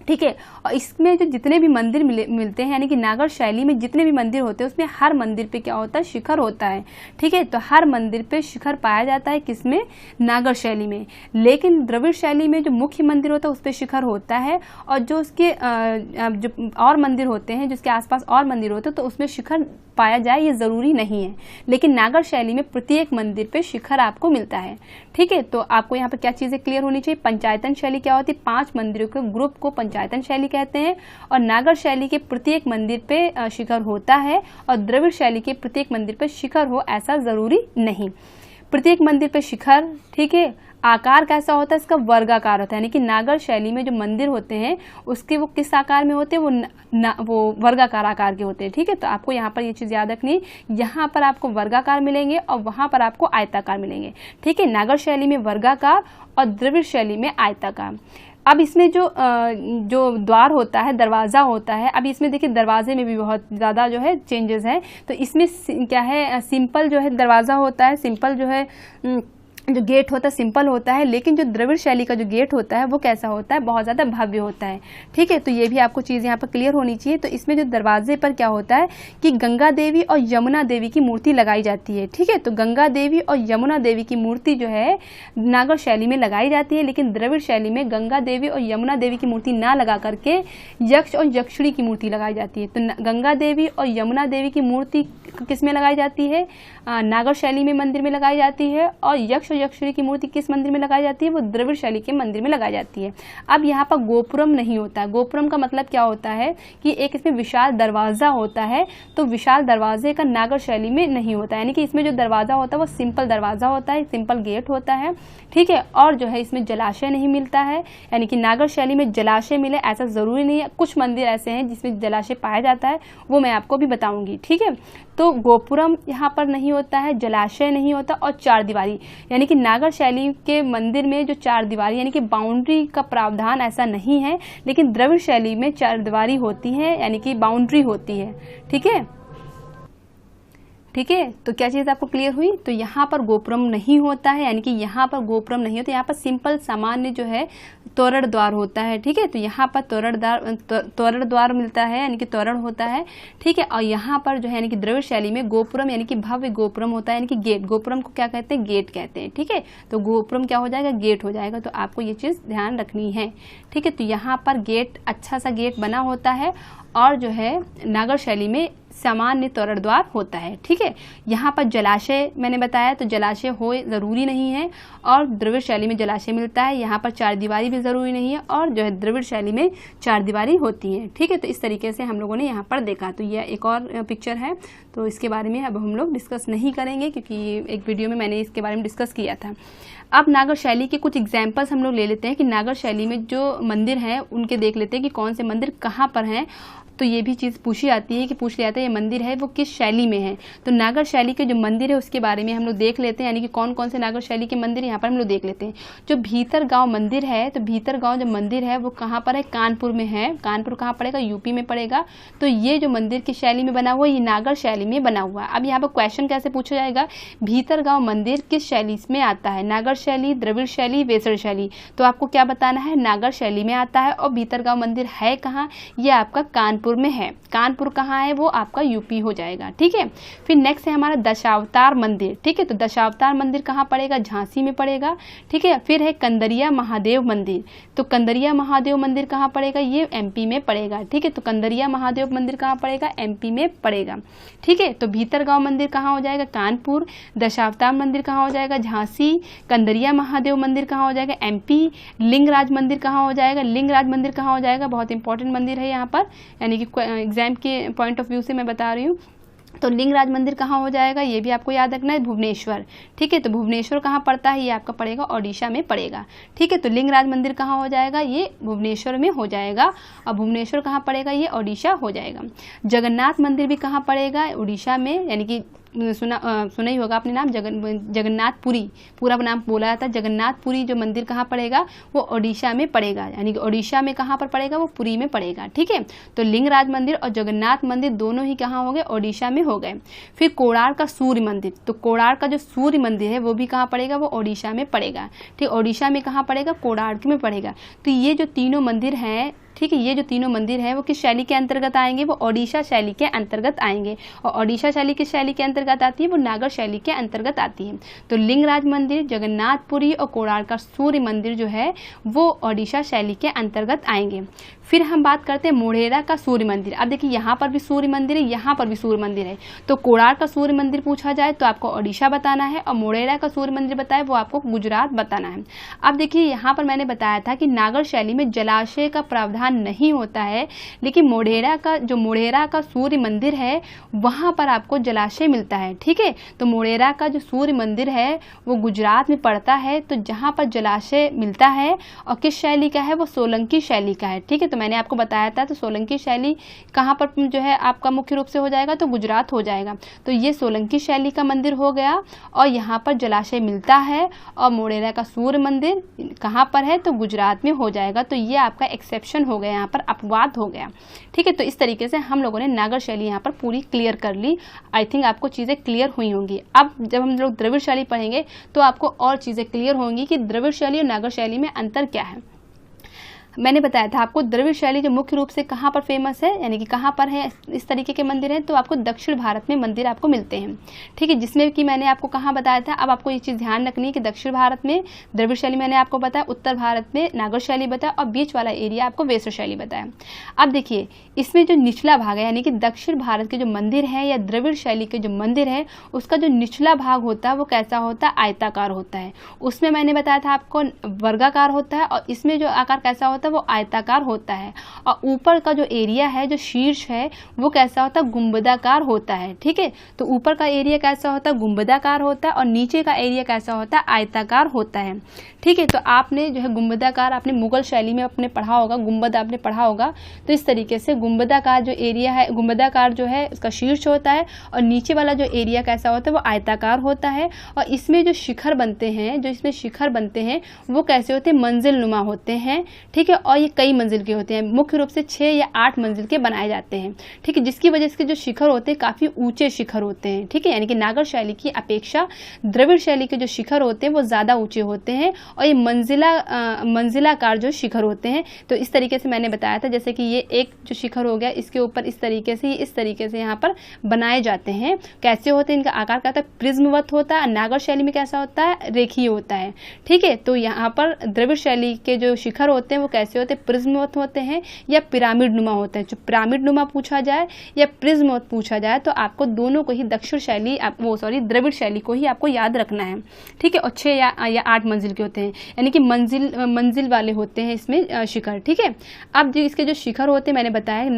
ठीक है, और इसमें जो जितने भी मंदिर मिलते हैं, यानी कि नागर शैली में जितने भी मंदिर होते हैं उसमें हर मंदिर पे क्या होता है, शिखर होता है। ठीक है, तो हर मंदिर पे शिखर पाया जाता है, किसमें, नागर शैली में। लेकिन द्रविड़ शैली में जो मुख्य मंदिर होता है उस पर शिखर होता है और जो उसके जो और मंदिर होते हैं, जिसके आसपास और मंदिर होते हैं, तो उसमें शिखर पाया जाए ये ज़रूरी नहीं है। लेकिन नागर शैली में प्रत्येक मंदिर पे शिखर आपको मिलता है। ठीक है, तो आपको यहाँ पर क्या चीज़ें क्लियर होनी चाहिए। पंचायतन शैली क्या होती है, 5 मंदिरों के ग्रुप को पंचायतन शैली कहते हैं और नागर शैली के प्रत्येक मंदिर पे शिखर होता है और द्रविड़ शैली के प्रत्येक मंदिर पे शिखर हो ऐसा ज़रूरी नहीं। प्रत्येक मंदिर पे शिखर, ठीक है, आकार कैसा होता है, इसका वर्गाकार होता है। यानी कि नागर शैली में जो मंदिर होते हैं उसके वो किस आकार में होते हैं, वो वर्गाकार आकार के होते हैं। ठीक है, तो आपको यहाँ पर ये चीज़ याद रखनी, यहाँ पर आपको वर्गाकार मिलेंगे और वहाँ पर आपको आयताकार मिलेंगे। ठीक है, नागर शैली में वर्गाकार और द्रविड़ शैली में आयताकार। अब इसमें जो द्वार होता है, दरवाज़ा होता है, अब इसमें देखिए दरवाजे में भी बहुत ज़्यादा जो है चेंजेस हैं। तो इसमें क्या है, सिंपल जो है दरवाज़ा होता है, सिंपल जो है जो गेट होता है सिंपल होता है, लेकिन जो द्रविड़ शैली का जो गेट होता है वो कैसा होता है, बहुत ज़्यादा भव्य होता है। ठीक है, तो ये भी आपको चीज़ यहाँ पर क्लियर होनी चाहिए। तो इसमें जो दरवाजे पर क्या होता है कि गंगा देवी और यमुना देवी की मूर्ति लगाई जाती है। ठीक है, तो गंगा देवी और यमुना देवी की मूर्ति जो है नागर शैली में लगाई जाती है, लेकिन द्रविड़ शैली में गंगा देवी और यमुना देवी की मूर्ति ना लगा करके यक्ष और यक्षिणी की मूर्ति लगाई जाती है। तो गंगा देवी और यमुना देवी की मूर्ति किस में लगाई जाती है, नागर शैली में मंदिर में लगाई जाती है, और यक्ष और यक्षिणी की मूर्ति किस मंदिर में लगाई जाती है, वो द्रविड़ शैली के मंदिर में लगाई जाती है। अब यहाँ पर गोपुरम नहीं होता है। गोपुरम का मतलब क्या होता है कि एक इसमें विशाल दरवाजा होता है, तो विशाल दरवाजे का नागर शैली में नहीं होता है, यानी कि इसमें जो दरवाजा होता है वो सिंपल दरवाजा होता है, सिंपल गेट होता है। ठीक है, और जो है इसमें जलाशय नहीं मिलता है, यानी कि नागर शैली में जलाशय मिले ऐसा ज़रूरी नहीं है। कुछ मंदिर ऐसे हैं जिसमें जलाशय पाया जाता है, वो मैं आपको भी बताऊंगी। ठीक है, तो गोपुरम यहाँ पर नहीं होता है, जलाशय नहीं होता, और चार दीवारी, यानी कि नागर शैली के मंदिर में जो चार दीवारी यानी कि बाउंड्री का प्रावधान ऐसा नहीं है, लेकिन द्रविड़ शैली में चार दीवारी होती है, यानी कि बाउंड्री होती है। ठीक है, ठीक है, तो क्या चीज़ आपको क्लियर हुई। तो यहाँ पर गोपुरम नहीं होता है, यानी कि यहाँ पर गोपुरम नहीं होता, यहाँ पर सिंपल सामान्य जो है तोरण द्वार होता है। ठीक है, तो यहाँ पर तोरण द्वार मिलता है, यानी कि तोरण होता है। ठीक है, और यहाँ पर जो है यानी कि द्रविड़ शैली में गोपुरम यानी कि भव्य गोपुरम होता है, यानी कि गेट। गोपुरम को क्या कहते हैं, गेट कहते हैं। ठीक है, तो गोपुरम क्या हो जाएगा, गेट हो जाएगा। तो आपको ये चीज़ ध्यान रखनी है। ठीक है, तो यहाँ पर गेट अच्छा सा गेट बना होता है, और जो है नागर शैली में सामान्य तोरण द्वार होता है। ठीक है, यहाँ पर जलाशय मैंने बताया, तो जलाशय हो ज़रूरी नहीं है, और द्रविड़ शैली में जलाशय मिलता है। यहाँ पर चार दीवारी भी ज़रूरी नहीं है, और जो है द्रविड़ शैली में चार दीवारी होती है। ठीक है, तो इस तरीके से हम लोगों ने यहाँ पर देखा। तो यह एक और पिक्चर है, तो इसके बारे में अब हम लोग डिस्कस नहीं करेंगे, क्योंकि एक वीडियो में मैंने इसके बारे में डिस्कस किया था। अब नागर शैली के कुछ एग्जाम्पल्स हम लोग ले लेते हैं कि नागर शैली में जो मंदिर हैं उनके देख लेते हैं कि कौन से मंदिर कहाँ पर हैं। तो ये भी चीज़ पूछी जाती है कि पूछ लिया जाता है ये मंदिर है वो किस शैली में है। तो नागर शैली के जो मंदिर है उसके बारे में हम लोग देख लेते हैं, यानी कि कौन कौन से नागर शैली के मंदिर यहाँ पर हम लोग देख लेते हैं। जो भीतर गांव मंदिर है, तो भीतर गांव जो मंदिर है वो कहाँ पर है, कानपुर में है। कानपुर कहाँ पड़ेगा, यूपी में पड़ेगा। तो ये जो मंदिर की शैली में बना हुआ है ये नागर शैली में बना हुआ है। अब यहाँ पर क्वेश्चन कैसे पूछा जाएगा, भीतर गाँव मंदिर किस शैली में आता है, नागर शैली, द्रविड़ शैली, वेसर शैली। तो आपको क्या बताना है, नागर शैली में आता है। और भीतर गाँव मंदिर है कहाँ, ये आपका कानपुर में है। कानपुर कहाँ है, वो आपका यूपी हो जाएगा। ठीक है, फिर नेक्स्ट है हमारा दशावतार मंदिर। ठीक है, तो दशावतार मंदिर कहाँ पड़ेगा, झांसी में पड़ेगा। ठीक है, फिर है कंदरिया महादेव मंदिर। तो कंदरिया महादेव मंदिर कहाँ पड़ेगा, ये एमपी में पड़ेगा। ठीक है, तो कंदरिया महादेव मंदिर कहाँ पड़ेगा, एमपी में पड़ेगा। ठीक है, तो भीतर गाँव मंदिर कहाँ हो जाएगा, कानपुर। दशावतार मंदिर कहाँ हो जाएगा, झांसी। कंदरिया महादेव मंदिर कहाँ हो जाएगा, एमपी। लिंगराज मंदिर कहाँ हो जाएगा, लिंगराज मंदिर कहाँ हो जाएगा, बहुत इंपॉर्टेंट मंदिर है यहाँ पर, यानी कि एग्जाम के पॉइंट ऑफ व्यू से मैं बता रही हूँ। तो लिंगराज मंदिर कहाँ हो जाएगा, ये भी आपको याद रखना है, भुवनेश्वर। ठीक है, तो भुवनेश्वर कहाँ पड़ता है, ये आपका पड़ेगा ओडिशा में पड़ेगा। ठीक है, तो लिंगराज मंदिर कहाँ हो जाएगा, ये भुवनेश्वर में हो जाएगा। और भुवनेश्वर कहाँ पड़ेगा, ये ओडिशा हो जाएगा। जगन्नाथ मंदिर भी कहाँ पड़ेगा, उड़ीसा में, यानी कि सुना ही होगा आपने नाम, जगन्नाथपुरी, पूरा नाम बोला जाता है। जगन्नाथपुरी जो मंदिर कहाँ पड़ेगा, वो ओडिशा में पड़ेगा, यानी कि ओडिशा में कहाँ पर पड़ेगा, वो पुरी में पड़ेगा। ठीक है, तो लिंगराज मंदिर और जगन्नाथ मंदिर दोनों ही कहाँ हो गए, ओडिशा में हो गए। फिर कोणार्क का सूर्य मंदिर, तो कोणार्क का जो सूर्य मंदिर है वो भी कहाँ पड़ेगा, वो ओडिशा में पड़ेगा। ठीक, ओडिशा में कहाँ पड़ेगा, कोणार्क में पड़ेगा। तो ये जो तीनों मंदिर हैं, ठीक है, ये जो तीनों मंदिर हैं वो किस शैली के अंतर्गत आएंगे, वो ओडिशा शैली के अंतर्गत आएंगे। और ओडिशा शैली किस शैली के अंतर्गत आती है, वो नागर शैली के अंतर्गत आती है। तो लिंगराज मंदिर, जगन्नाथपुरी और कोणार्क का सूर्य मंदिर जो है वो ओडिशा शैली के अंतर्गत आएंगे। फिर हम बात करते हैं मोढेरा का सूर्य मंदिर। अब देखिए यहाँ पर भी सूर्य मंदिर है, यहाँ पर भी सूर्य मंदिर है। तो कोणार्क का सूर्य मंदिर पूछा जाए तो आपको ओडिशा बताना है, और मोढेरा का सूर्य मंदिर बताए वो आपको गुजरात बताना है। अब देखिए यहाँ पर मैंने बताया था कि नागर शैली में जलाशय का प्रावधान नहीं होता है, लेकिन मोढेरा का सूर्य मंदिर है वहाँ पर आपको जलाशय मिलता है। ठीक है, तो मोढेरा का जो सूर्य मंदिर है वो गुजरात में पड़ता है, तो जहाँ पर जलाशय मिलता है और किस शैली का है, वो सोलंकी शैली का है। ठीक है, तो मैंने आपको बताया था। तो सोलंकी शैली कहाँ पर जो है आपका मुख्य रूप से हो जाएगा, तो गुजरात हो जाएगा। तो ये सोलंकी शैली का मंदिर हो गया और यहाँ पर जलाशय मिलता है। और मोढेरा का सूर्य मंदिर कहाँ पर है, तो गुजरात में हो जाएगा। तो ये आपका एक्सेप्शन हो गया, यहाँ पर अपवाद हो गया। ठीक है, तो इस तरीके से हम लोगों ने नागर शैली यहाँ पर पूरी क्लियर कर ली। आई थिंक आपको चीज़ें क्लियर हुई होंगी। अब जब हम लोग द्रविड़ शैली पढ़ेंगे तो आपको और चीज़ें क्लियर होंगी कि द्रविड़ शैली और नागर शैली में अंतर क्या है। मैंने बताया था आपको द्रविड़ शैली जो मुख्य रूप से कहाँ पर फेमस है, यानी कि कहाँ पर है इस तरीके के मंदिर हैं, तो आपको दक्षिण भारत में मंदिर आपको मिलते हैं। ठीक है, जिसमें कि मैंने आपको कहाँ बताया था। अब आपको ये चीज़ ध्यान रखनी है कि दक्षिण भारत में द्रविड़ शैली मैंने आपको बताया, उत्तर भारत में नागर शैली बताया और बीच वाला एरिया आपको वेश्य शैली बताया। अब देखिए इसमें जो निचला भाग है, यानी कि दक्षिण भारत के जो मंदिर है या द्रविड़ शैली के जो मंदिर है, उसका जो निचला भाग होता है वो कैसा होता है, आयताकार होता है। उसमें मैंने बताया था आपको वर्गाकार होता है, और इसमें जो आकार कैसा होता है वो आयताकार होता है। और ऊपर का जो एरिया है, जो शीर्ष है, वो कैसा होता है, गुंबदाकार होता है। ठीक है, तो ऊपर का एरिया कैसा होता है, गुंबदाकार होता है, और नीचे का एरिया कैसा होता है, आयताकार होता है। ठीक है, तो आपने जो है गुंबदाकार आपने मुगल शैली में आपने पढ़ा होगा, गुंबद आपने पढ़ा होगा। तो इस तरीके से गुंबदाकार जो एरिया है, गुंबदाकार जो है उसका शीर्ष होता है, और नीचे वाला जो एरिया कैसा होता है वो आयताकार होता है। और इसमें जो शिखर बनते हैं, जो इसमें शिखर बनते हैं वो कैसे होते हैं, मंजिल नुमा होते हैं। ठीक है, और ये कई मंजिल के होते हैं, मुख्य रूप से 6 या 8 मंजिल के बनाए जाते हैं। ठीक है, जिसकी वजह से जो शिखर होते हैं काफ़ी ऊंचे शिखर होते हैं। ठीक है, यानी कि नागर शैली की अपेक्षा द्रविड़ शैली के जो शिखर होते हैं वो ज़्यादा ऊंचे होते हैं, और ये मंजिलाकार जो शिखर होते हैं। तो इस तरीके से मैंने बताया था, जैसे कि ये एक जो शिखर हो गया, इसके ऊपर इस तरीके से यहाँ पर बनाए जाते हैं। कैसे होते हैं, इनका आकार क्या होता है, प्रिज्मवत होता है। नागर शैली में कैसा होता है, रेखीय होता है। ठीक है, तो यहाँ पर द्रविड़ शैली के जो शिखर होते हैं वो कैसे होते हैं, प्रिज्मवत होते हैं या पिरामिड नुमा होते हैं। जो पिरामिड नुमा पूछा जाए या प्रिज्मवत पूछा जाए तो आपको दोनों को ही दक्षिण शैली द्रविड़ शैली को ही आपको याद रखना है। ठीक है, और 6 या 8 मंजिल के होते हैं, यानी कि मंजिल वाले होते हैं इसमें शिखर। ठीक है, अब जो इसके जो शिखर होते हैं मैंने बताया,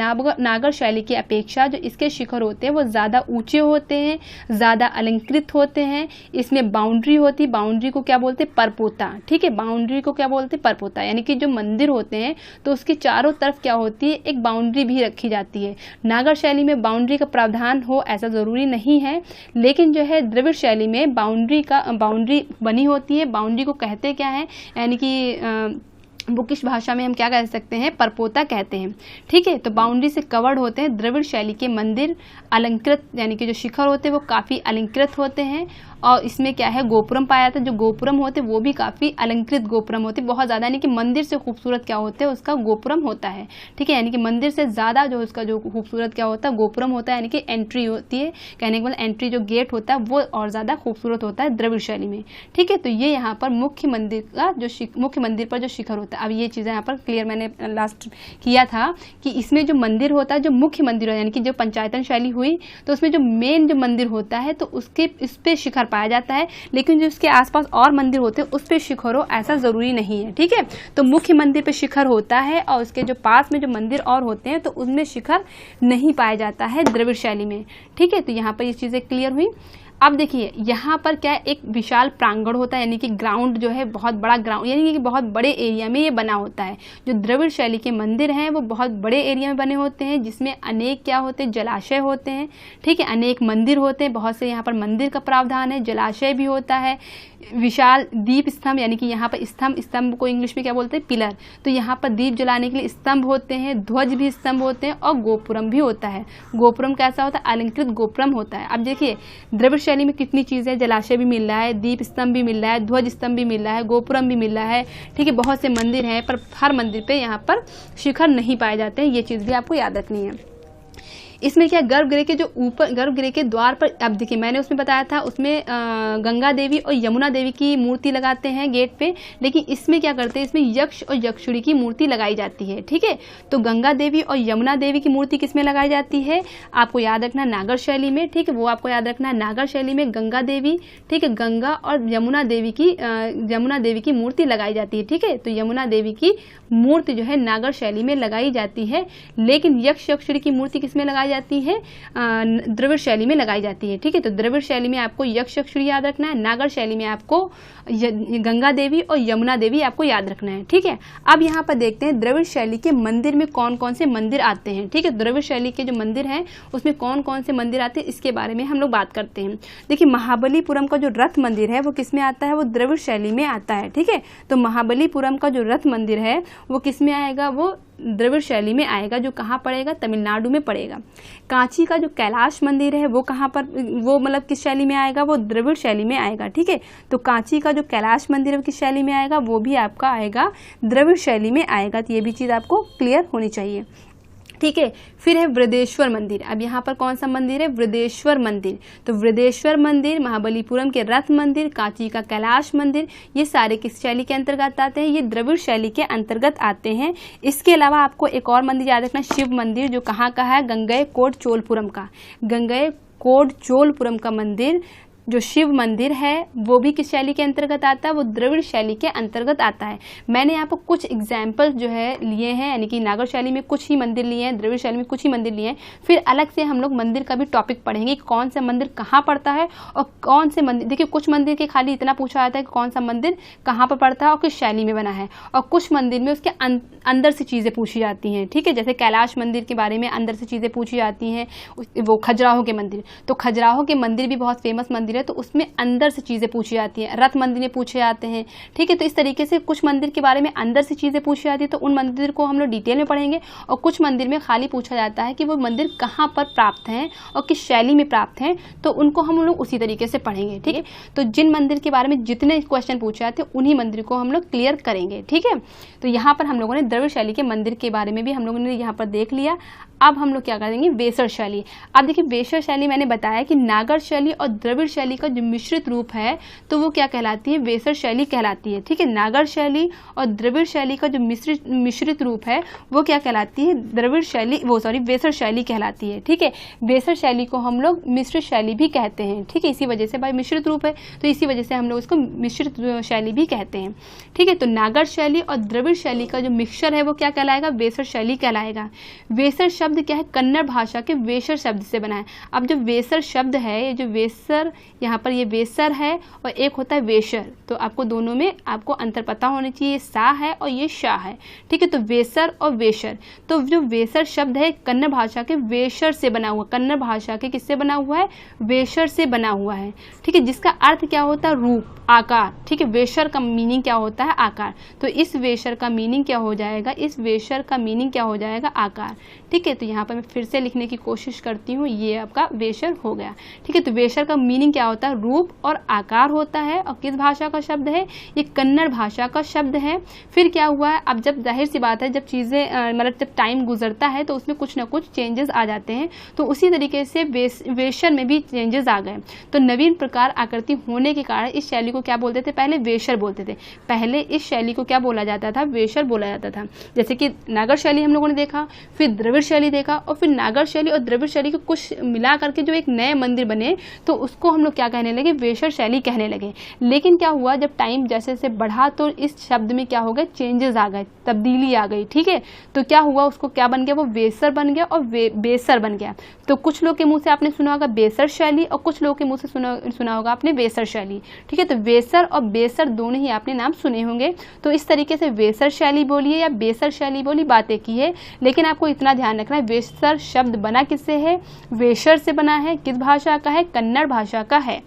नागर शैली की अपेक्षा जो इसके शिखर होते हैं वो ज़्यादा ऊंचे होते हैं, ज़्यादा अलंकृत होते हैं। इसमें बाउंड्री होती, बाउंड्री को क्या बोलते हैं, परपोता। ठीक है, बाउंड्री को क्या बोलते हैं, परपोता। यानी कि जो मंदिर होते हैं तो उसके चारों तरफ क्या होती है, एक बाउंड्री भी रखी जाती है। नागर शैली में बाउंड्री का प्रावधान हो ऐसा ज़रूरी नहीं है, लेकिन जो है द्रविड़ शैली में बाउंड्री बनी होती है। बाउंड्री को कहते क्या है, यानी कि बुकिश भाषा में हम क्या कह सकते हैं, परपोता कहते हैं। ठीक है, तो बाउंड्री से कवर्ड होते हैं द्रविड़ शैली के मंदिर। अलंकृत यानी कि जो शिखर होते हैं वो काफ़ी अलंकृत होते हैं, और इसमें क्या है, गोपुरम पाया जाता है। जो गोपुरम होते हैं वो भी काफ़ी अलंकृत गोपुरम होते हैं, बहुत ज़्यादा, यानी कि मंदिर से खूबसूरत क्या होते हैं, उसका गोपुरम होता है। ठीक है, यानी कि मंदिर से ज़्यादा जो उसका जो खूबसूरत क्या होता है, गोपुरम होता है। यानी कि एंट्री होती है, कहने के मतलब एंट्री जो गेट होता है वो और ज़्यादा खूबसूरत होता है द्रविड़ शैली में। ठीक है, तो ये यहाँ पर मुख्य मंदिर पर जो शिखर होता है। अब ये चीज़ें यहाँ पर क्लियर मैंने लास्ट किया था कि इसमें जो मंदिर होता है, जो मुख्य मंदिर हो, यानी कि जो पंचायतन शैली हुई तो उसमें जो मेन जो मंदिर होता है तो उसके इस पे शिखर पाया जाता है, लेकिन जो उसके आसपास और मंदिर होते हैं उस पे शिखर हो ऐसा ज़रूरी नहीं है। ठीक है, तो मुख्य मंदिर पे शिखर होता है, और उसके जो पास में जो मंदिर और होते हैं तो उनमें शिखर नहीं पाया जाता है द्रविड़ शैली में। ठीक है, तो यहाँ पर ये चीज़ें क्लियर हुई। अब देखिए यहाँ पर क्या है, एक विशाल प्रांगण होता है, यानी कि ग्राउंड जो है बहुत बड़ा ग्राउंड, यानी कि बहुत बड़े एरिया में ये बना होता है। जो द्रविड़ शैली के मंदिर हैं वो बहुत बड़े एरिया में बने होते हैं, जिसमें अनेक क्या होते हैं, जलाशय होते हैं। ठीक है, अनेक मंदिर होते हैं, बहुत से यहाँ पर मंदिर का प्रावधान है, जलाशय भी होता है। विशाल दीप स्तंभ, यानी कि यहाँ पर स्तंभ को इंग्लिश में क्या बोलते हैं, पिलर। तो यहाँ पर दीप जलाने के लिए स्तंभ होते हैं, ध्वज भी स्तंभ होते हैं, और गोपुरम भी होता है। गोपुरम कैसा होता है, अलंकृत गोपुरम होता है। अब देखिए द्रविड़ शैली में कितनी चीज़ें, जलाशय भी मिल रहा है, दीप स्तंभ भी मिल रहा है, ध्वज स्तंभ भी मिल रहा है, गोपुरम भी मिल रहा है। ठीक है, बहुत से मंदिर हैं, पर हर मंदिर पे यहाँ पर शिखर नहीं पाए जाते हैं, ये चीज़ भी आपको याद रखनी है। इसमें क्या, गर्भगृह के जो ऊपर, गर्भगृह के द्वार पर, अब देखिए मैंने उसमें बताया था, उसमें गंगा देवी और यमुना देवी की मूर्ति लगाते हैं गेट पे, लेकिन इसमें क्या करते हैं, इसमें यक्ष और यक्षुड़ी की मूर्ति लगाई जाती है। ठीक है, तो गंगा देवी और यमुना देवी की मूर्ति किसमें लगाई जाती है, आपको याद रखना नागर शैली में। ठीक है, वो आपको याद रखना है, नागर शैली में गंगा देवी, ठीक है, गंगा और यमुना देवी की मूर्ति लगाई जाती है। ठीक है, तो यमुना देवी की मूर्ति जो है नागर शैली में लगाई जाती है, लेकिन यक्ष यक्षुड़ी की मूर्ति किसमें लगाई जाती है, द्रविड़ शैली में लगाई जाती है। ठीक है, तो द्रविड़ शैली में आपको यक्ष यक्षुरी याद रखना है, नागर शैली में आपको गंगा देवी और यमुना देवी आपको याद रखना है। ठीक है, अब यहाँ पर देखते हैं द्रविड़ शैली के मंदिर में कौन कौन से मंदिर आते हैं। ठीक है, द्रविड़ शैली के जो मंदिर हैं उसमें कौन कौन से मंदिर आते हैं इसके बारे में हम लोग बात करते हैं। देखिए, महाबलीपुरम का जो रथ मंदिर है वो किस में आता है, वो द्रविड़ शैली में आता है। ठीक है, तो महाबलीपुरम का जो रथ मंदिर है वो किस में आएगा, वो द्रविड़ शैली में आएगा, जो कहाँ पड़ेगा, तमिलनाडु में पड़ेगा। कांची का जो कैलाश मंदिर है वो कहाँ पर, वो मतलब किस शैली में आएगा, वो द्रविड़ शैली में आएगा। ठीक है, तो कांची का जो कैलाश मंदिर है वो किस शैली में आएगा, वो भी आपका आएगा द्रविड़ शैली में आएगा। तो ये भी चीज़ आपको क्लियर होनी चाहिए। ठीक है, फिर है वृदेश्वर मंदिर। अब यहाँ पर कौन सा मंदिर है, वृदेश्वर मंदिर। तो वृदेश्वर मंदिर, महाबलीपुरम के रथ मंदिर, कांची का कैलाश मंदिर, ये सारे किस शैली के अंतर्गत आते हैं, ये द्रविड़ शैली के अंतर्गत आते हैं। इसके अलावा आपको एक और मंदिर याद रखना, शिव मंदिर, जो कहाँ का है, गंगईकोंड चोलपुरम का। गंगईकोंड चोलपुरम का मंदिर जो शिव मंदिर है वो भी किस शैली के अंतर्गत आता है, वो द्रविड़ शैली के अंतर्गत आता है। मैंने यहाँ पर कुछ एग्जाम्पल जो है लिए हैं, यानी कि नागर शैली में कुछ ही मंदिर लिए हैं, द्रविड़ शैली में कुछ ही मंदिर लिए हैं। फिर अलग से हम लोग मंदिर का भी टॉपिक पढ़ेंगे, कौन सा मंदिर कहाँ पड़ता है और कौन से मंदिर। देखिए, कुछ मंदिर के खाली इतना पूछा जाता है कि कौन सा मंदिर कहाँ पर पड़ता है और किस शैली में बना है, और कुछ मंदिर में उसके अंदर से चीज़ें पूछी जाती हैं। ठीक है, जैसे कैलाश मंदिर के बारे में अंदर से चीज़ें पूछी जाती हैं, वो खजुराहो के मंदिर, तो खजुराहो के मंदिर भी बहुत फेमस मंदिर है, तो उसमें अंदर से चीज़ें पूछी जाती हैं। रथ मंदिर में पूछे जाते हैं। ठीक है, तो इस तरीके से कुछ मंदिर के बारे में अंदर से चीज़ें पूछी जाती है, तो उन मंदिर को हम लोग डिटेल में पढ़ेंगे। और कुछ मंदिर में खाली पूछा जाता है कि वो मंदिर कहाँ पर प्राप्त हैं और किस शैली में प्राप्त हैं, तो उनको हम लोग उसी तरीके से पढ़ेंगे। ठीक है, तो जिन मंदिर के बारे में जितने क्वेश्चन पूछे जाते हैं उन्हीं मंदिर को हम लोग क्लियर करेंगे। ठीक है, तो यहाँ पर हम लोगों ने द्रविड़ शैली के मंदिर के बारे में भी हम लोगों ने यहाँ पर देख लिया। अब हम लोग क्या करेंगे, वेसर शैली। अब देखिए, वेसर शैली मैंने बताया कि नागर शैली और द्रविड़ शैली का जो मिश्रित रूप है तो वो क्या कहलाती है, वेसर शैली कहलाती है। ठीक है, नागर शैली और द्रविड़ शैली का जो मिश्रित रूप है वो क्या कहलाती है, द्रविड़ शैली, वेसर शैली कहलाती है। ठीक है, वेसर शैली को हम लोग मिश्रित शैली भी कहते हैं। ठीक है, इसी वजह से, भाई मिश्रित रूप है तो इसी वजह से हम लोग इसको मिश्रित शैली भी कहते हैं। ठीक है, तो नागर शैली और द्रविड़ शैली का जो मिक्सचर है वो क्या कहलाएगा, वेसर शैली कहलाएगा। वेसर शब्द क्या है, कन्नड़ भाषा के वेसर शब्द से बना है। अब जो वेसर शब्द है, ये जो वेसर, यहाँ पर ये वेसर है और एक होता है वेशर, तो आपको दोनों में आपको अंतर पता होना चाहिए, ये सा है और ये शाह है। ठीक है, तो वेसर और वेशर, तो जो वेसर शब्द है कन्नड़ भाषा के वेशर से बना हुआ, कन्नड़ भाषा के किससे बना हुआ है, वेशर से बना हुआ है। ठीक है, जिसका अर्थ क्या होता है, रूप, आकार। ठीक है, वेशर का मीनिंग क्या होता है, आकार। तो इस वेशर का मीनिंग क्या हो जाएगा, इस वेशर का मीनिंग क्या हो जाएगा, आकार। ठीक है, तो यहाँ पर मैं फिर से लिखने की कोशिश करती हूँ, ये आपका वेशर हो गया। ठीक है, तो वेशर का मीनिंग क्या होता है, रूप और आकार होता है, और किस भाषा का शब्द है, ये कन्नड़ भाषा का शब्द है। फिर क्या हुआ है, अब जब जाहिर सी बात है, जब चीज़ें मतलब जब टाइम गुजरता है तो उसमें कुछ ना कुछ चेंजेस आ जाते हैं, तो उसी तरीके से वेशर में भी चेंजेस आ गए। तो नवीन प्रकार आकृति होने के कारण इस शैली को क्या बोलते थे, पहले वेशर बोलते थे। पहले इस शैली को क्या बोला जाता था, वेशर बोला जाता था। जैसे कि नागर शैली हम लोगों ने देखा, फिर द्रविड़ शैली देखा, और फिर नागर शैली और द्रविड़ शैली को कुछ मिला करके जो एक नए मंदिर बने तो उसको हम लोग क्या कहने लगे, वेशर शैली कहने लगे। लेकिन क्या हुआ, जब टाइम जैसे जैसे बढ़ा तो इस शब्द में क्या हो गए, चेंजेस आ गए, तब्दीली आ गई। ठीक है, तो क्या हुआ, उसको क्या बन गया, वो वेसर बन गया और बेसर बन गया। तो कुछ लोग के मुंह से आपने सुना होगा बेसर शैली और कुछ लोगों के मुंह से सुना होगा आपने वेसर शैली। ठीक है, तो वेसर और बेसर दोनों ही आपने नाम सुने होंगे। तो इस तरीके से वेसर शैली बोलिए या बेसर शैली बोली, बातें की है। लेकिन आपको इतना ध्यान रखना है, वेसर शब्द बना किससे है, वेशर से बना है, किस भाषा का है, कन्नड़ भाषा का है।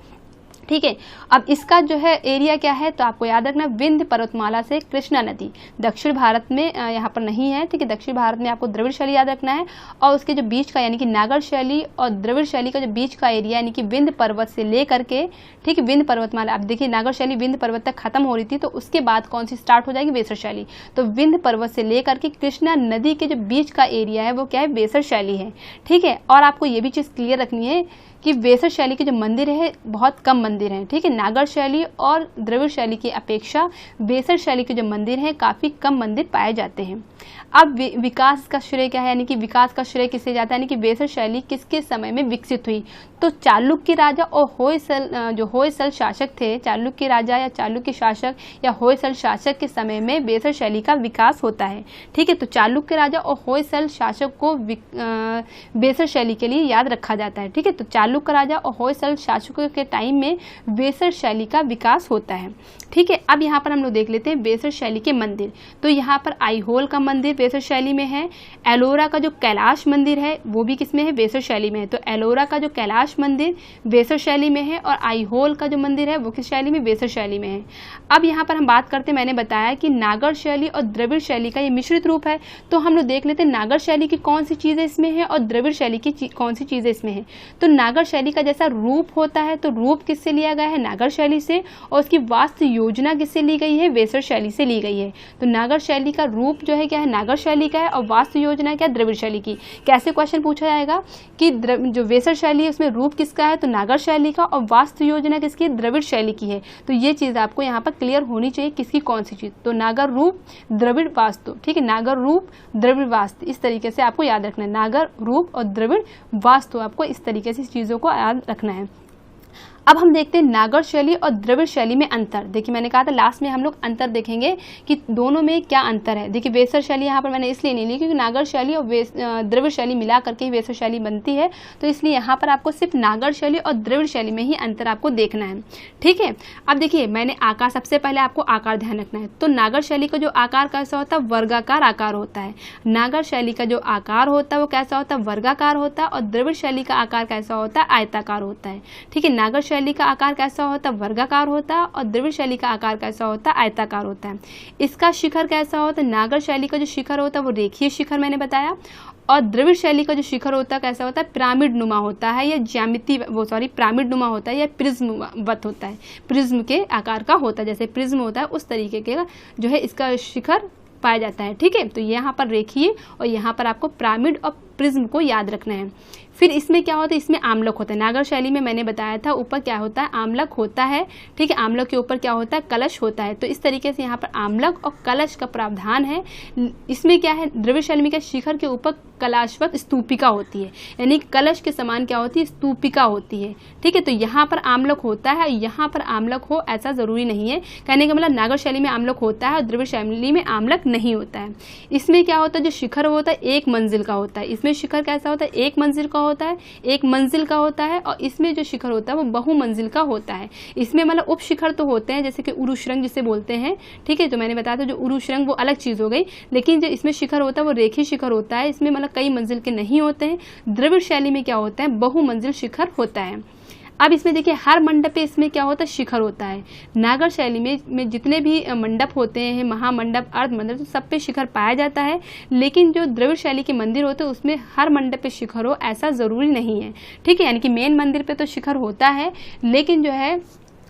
ठीक है, अब इसका जो है एरिया क्या है, तो आपको याद रखना, विंध्य पर्वतमाला से कृष्णा नदी दक्षिण भारत में यहाँ पर नहीं है। ठीक है, दक्षिण भारत में आपको द्रविड़ शैली याद रखना है, और उसके जो बीच का यानी कि नागर शैली और द्रविड़ शैली का जो बीच का एरिया यानी कि विंध्य पर्वत से लेकर के, ठीक है, विंध्य पर्वतमाला, अब देखिए नागर शैली विंध्य पर्वत तक खत्म हो रही थी, तो उसके बाद कौन सी स्टार्ट हो जाएगी, वेसर शैली। तो विंध्य पर्वत से लेकर के कृष्णा नदी के जो बीच का एरिया है वो क्या है, वेसर शैली है। ठीक है, और आपको ये भी चीज़ क्लियर रखनी है कि वेसर शैली के जो मंदिर है बहुत कम मंदिर हैं। ठीक है, नागर शैली और द्रविड़ शैली की अपेक्षा वेसर शैली के जो मंदिर हैं काफ़ी कम मंदिर पाए जाते हैं। अब विकास का श्रेय क्या है, यानी कि विकास का श्रेय किसे जाता है, यानी कि वेसर शैली किसके समय में विकसित हुई, तो तो चालुक्य राजा और होयसल शासक थे, चालुक्य राजा या चालुक्य शासक या होयसल शासक के समय में बेसर शैली का विकास होता है। ठीक है, तो चालुक्य राजा और होयसल शासक को बेसर शैली के लिए याद रखा जाता है। ठीक है, तो चालुक्य राजा और होयसल शासकों के टाइम में बेसर शैली का विकास होता है। ठीक है, अब यहाँ पर हम लोग देख लेते हैं बेसर शैली के मंदिर। तो यहाँ पर आईहोल का मंदिर बेसर शैली में है। एलोरा का जो कैलाश मंदिर है वो भी किसमें है, बेसर शैली में है। तो एलोरा का जो कैलाश मंदिर बेसर शैली में है और आईहोल का जो मंदिर है वो किस शैली में, बेसर शैली में है। अब यहाँ पर हम बात करते हैं, मैंने बताया कि नागर शैली और द्रविड़ शैली का ये मिश्रित रूप है। तो हम लोग देख लेते हैं नागर शैली की कौन सी चीज़ें इसमें है और द्रविड़ शैली की कौन सी चीज़ें इसमें है। तो नागर शैली का जैसा रूप होता है, तो रूप किससे लिया गया है, नागर शैली से, और उसकी वास्तु योजना किससे ली गई है, बेसर शैली से ली गई है। तो नागर शैली का रूप जो है क्या है, नागर शैली का है, और वास्तु योजना क्या, द्रविड़ शैली की। कैसे क्वेश्चन पूछा जाएगा कि जो बेसर शैली है उसमें रूप किसका है, तो नागर शैली का, और वास्तु योजना किसकी है, द्रविड़ शैली की है। तो ये चीज़ आपको यहाँ पर क्लियर होनी चाहिए, किसकी कौन सी चीज़। तो नागर रूप द्रविड़ वास्तु, ठीक है, नागर रूप द्रविड़ वास्तु, इस तरीके से आपको याद रखना है। नागर रूप और द्रविड़ वास्तु, आपको इस तरीके से चीज़ों को याद रखना है। अब हम देखते हैं नागर शैली और द्रविड़ शैली में अंतर। देखिए मैंने कहा था लास्ट में हम लोग अंतर देखेंगे कि दोनों में क्या अंतर है। देखिए बेसर शैली यहाँ पर मैंने इसलिए नहीं ली क्योंकि नागर शैली और द्रविड़ शैली मिला करके ही बेसर शैली बनती है, तो इसलिए यहाँ पर आपको सिर्फ नागर शैली और द्रविड़ शैली में ही अंतर आपको देखना है। ठीक है, अब देखिए मैंने आकार, सबसे पहले आपको आकार ध्यान रखना है। तो नागर शैली का जो आकार कैसा होता है, वर्गाकार आकार होता है। नागर शैली का जो आकार होता है वो कैसा होता है, वर्गाकार होता है, और द्रविड़ शैली का आकार कैसा होता है, आयताकार होता है। ठीक है, नागर शैली का आकार कैसा होता है, वर्गाकार होता है, और द्रविड़ शैली का आकार कैसा होता है, आयताकार होता है। इसका शिखर कैसा होता है, नागर शैली का जो शिखर होता है वो रेखीय शिखर मैंने बताया, और द्रविड़ शैली का जो शिखर होता है कैसा होता है, पिरामिड नुमा होता है, या पिरामिड नुमा होता है, या प्रिज्म वत होता है, प्रिज्म के आकार का होता है, जैसे प्रिज्म होता है उस तरीके का जो है इसका शिखर पाया जाता है। ठीक है, तो यहाँ पर रेखीय और यहाँ पर आपको पिरामिड और प्रिज्म को याद रखना है। फिर इसमें क्या होता है, इसमें आमलक होता है। नागर शैली में मैंने बताया था ऊपर क्या होता है, आमलक होता है। ठीक है, आमलक के ऊपर क्या होता है, कलश होता है। तो इस तरीके से यहाँ पर आमलक और कलश का प्रावधान है। इसमें क्या है, द्रविड़ शैली में क्या, शिखर के ऊपर कलाशवत स्तूपिका होती है, यानी कलश के समान क्या होती है, स्तूपिका होती है। ठीक है, तो यहाँ पर आमलक होता है, यहाँ पर आमलक हो ऐसा जरूरी नहीं है। कहने का मतलब नागर शैली में आमलक होता है और द्रविड़ शैली में आमलक नहीं होता है। इसमें क्या होता है, जो शिखर होता है एक मंजिल का होता है। इसमें शिखर कैसा होता है, एक मंजिल का होता है, एक मंजिल का होता है, और इसमें जो शिखर होता है वो बहुमंजिल का होता है। इसमें मतलब उप शिखर तो होते हैं, जैसे कि उरुश्रृंग जिसे बोलते हैं। ठीक है, तो मैंने बताया था जो उरुश्रृंग वो अलग चीज हो गई, लेकिन जो इसमें शिखर होता है वो रेखीय शिखर होता है। इसमें मतलब कई मंजिल के नहीं होते हैं। द्रविड़ शैली में क्या होता है, बहुमंजिल शिखर होता है। अब इसमें देखिए हर मंडप पे इसमें क्या होता है, शिखर होता है। नागर शैली में जितने भी मंडप होते हैं, महामंडप, अर्ध मंडप, तो सब पे शिखर पाया जाता है। लेकिन जो द्रविड़ शैली के मंदिर होते हैं उसमें हर मंडप पे शिखर हो ऐसा जरूरी नहीं है। ठीक है, यानी कि मेन मंदिर पे तो शिखर होता है, लेकिन जो है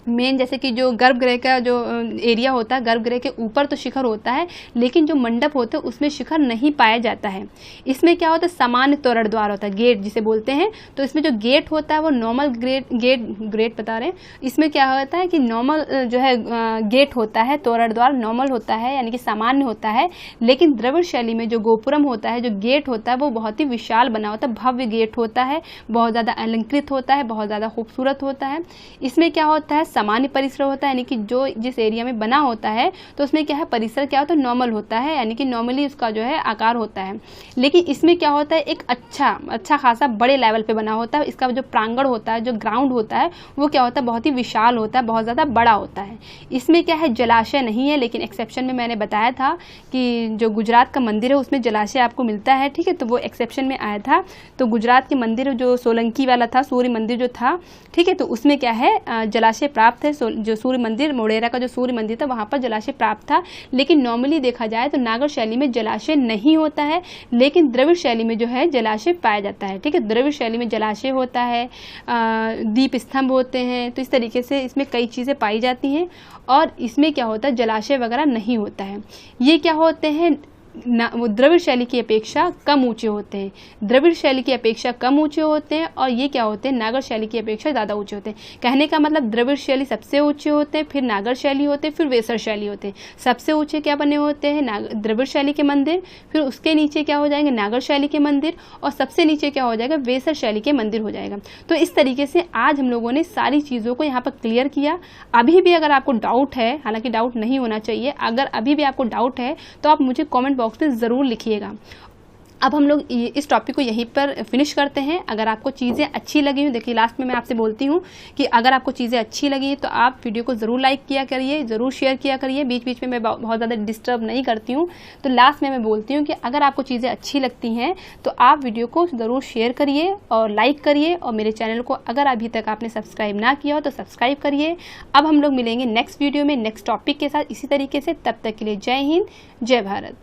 मेन जैसे कि जो गर्भगृह का जो एरिया होता है, गर्भगृह के ऊपर तो शिखर होता है, लेकिन जो मंडप होते हैं उसमें शिखर नहीं पाया जाता है। इसमें क्या होता है, सामान्य तोरण द्वार होता है, गेट जिसे बोलते हैं। तो इसमें जो गेट होता है वो नॉर्मल गेट बता रहे हैं। इसमें क्या होता है कि नॉर्मल जो है गेट होता है, तोरण द्वार नॉर्मल होता है, यानी कि सामान्य होता है। लेकिन द्रविड़ शैली में जो गोपुरम होता है, जो गेट होता है, वो बहुत ही विशाल बना होता है, भव्य गेट होता है, बहुत ज़्यादा अलंकृत होता है, बहुत ज़्यादा खूबसूरत होता है। इसमें क्या होता है, सामान्य परिसर होता है, यानी कि जो जिस एरिया में बना होता है तो उसमें क्या है, परिसर क्या होता है, नॉर्मल होता है, यानी कि नॉर्मली उसका जो है आकार होता है। लेकिन इसमें क्या होता है, एक अच्छा खासा बड़े लेवल पे बना होता है। इसका जो प्रांगण होता है, जो ग्राउंड होता है, वो क्या होता है, बहुत ही विशाल होता है, बहुत ज़्यादा बड़ा होता है। इसमें क्या है, जलाशय नहीं है, लेकिन एक्सेप्शन में मैंने बताया था कि जो गुजरात का मंदिर है उसमें जलाशय आपको मिलता है। ठीक है, तो वो एक्सेप्शन में आया था। तो गुजरात के मंदिर जो सोलंकी वाला था, सूर्य मंदिर जो था, ठीक है, तो उसमें क्या है, जलाशय प्राप्त है। जो सूर्य मंदिर, मोढेरा का जो सूर्य मंदिर था वहाँ पर जलाशय प्राप्त था। लेकिन नॉर्मली देखा जाए तो नागर शैली में जलाशय नहीं होता है, लेकिन द्रविड़ शैली में जो है जलाशय पाया जाता है। ठीक है, द्रविड़ शैली में जलाशय होता है, दीप स्तंभ होते हैं। तो इस तरीके से इसमें कई चीज़ें पाई जाती हैं, और इसमें क्या होता है, जलाशय वगैरह नहीं होता है। ये क्या होते हैं, द्रविड़ शैली की अपेक्षा कम ऊंचे होते हैं। द्रविड़ शैली की अपेक्षा कम ऊंचे होते हैं और ये क्या होते हैं, नागर शैली की अपेक्षा ज़्यादा ऊंचे होते हैं। कहने का मतलब द्रविड़ शैली सबसे ऊंचे होते हैं, फिर नागर शैली होते हैं, फिर वेसर शैली होते हैं। सबसे ऊंचे क्या बने होते हैं, द्रविड़ शैली के मंदिर, फिर उसके नीचे क्या हो जाएंगे, नागर शैली के मंदिर, और सबसे नीचे क्या हो जाएगा, वेसर शैली के मंदिर हो जाएगा। तो इस तरीके से आज हम लोगों ने सारी चीज़ों को यहाँ पर क्लियर किया। अभी भी अगर आपको डाउट है, हालांकि डाउट नहीं होना चाहिए, अगर अभी भी आपको डाउट है तो आप मुझे कमेंट बॉक्स में ज़रूर लिखिएगा। अब हम लोग इस टॉपिक को यहीं पर फिनिश करते हैं। अगर आपको चीज़ें अच्छी लगी हो, देखिए लास्ट में मैं आपसे बोलती हूँ कि अगर आपको चीज़ें अच्छी लगी तो आप वीडियो को ज़रूर लाइक किया करिए, ज़रूर शेयर किया करिए। बीच बीच में मैं बहुत ज़्यादा डिस्टर्ब नहीं करती हूँ, तो लास्ट में मैं बोलती हूँ कि अगर आपको चीज़ें अच्छी लगती हैं तो आप वीडियो को ज़रूर शेयर करिए और लाइक करिए, और मेरे चैनल को अगर अभी तक आपने सब्सक्राइब ना किया हो तो सब्सक्राइब करिए। अब हम लोग मिलेंगे नेक्स्ट वीडियो में नेक्स्ट टॉपिक के साथ इसी तरीके से। तब तक के लिए जय हिंद, जय भारत।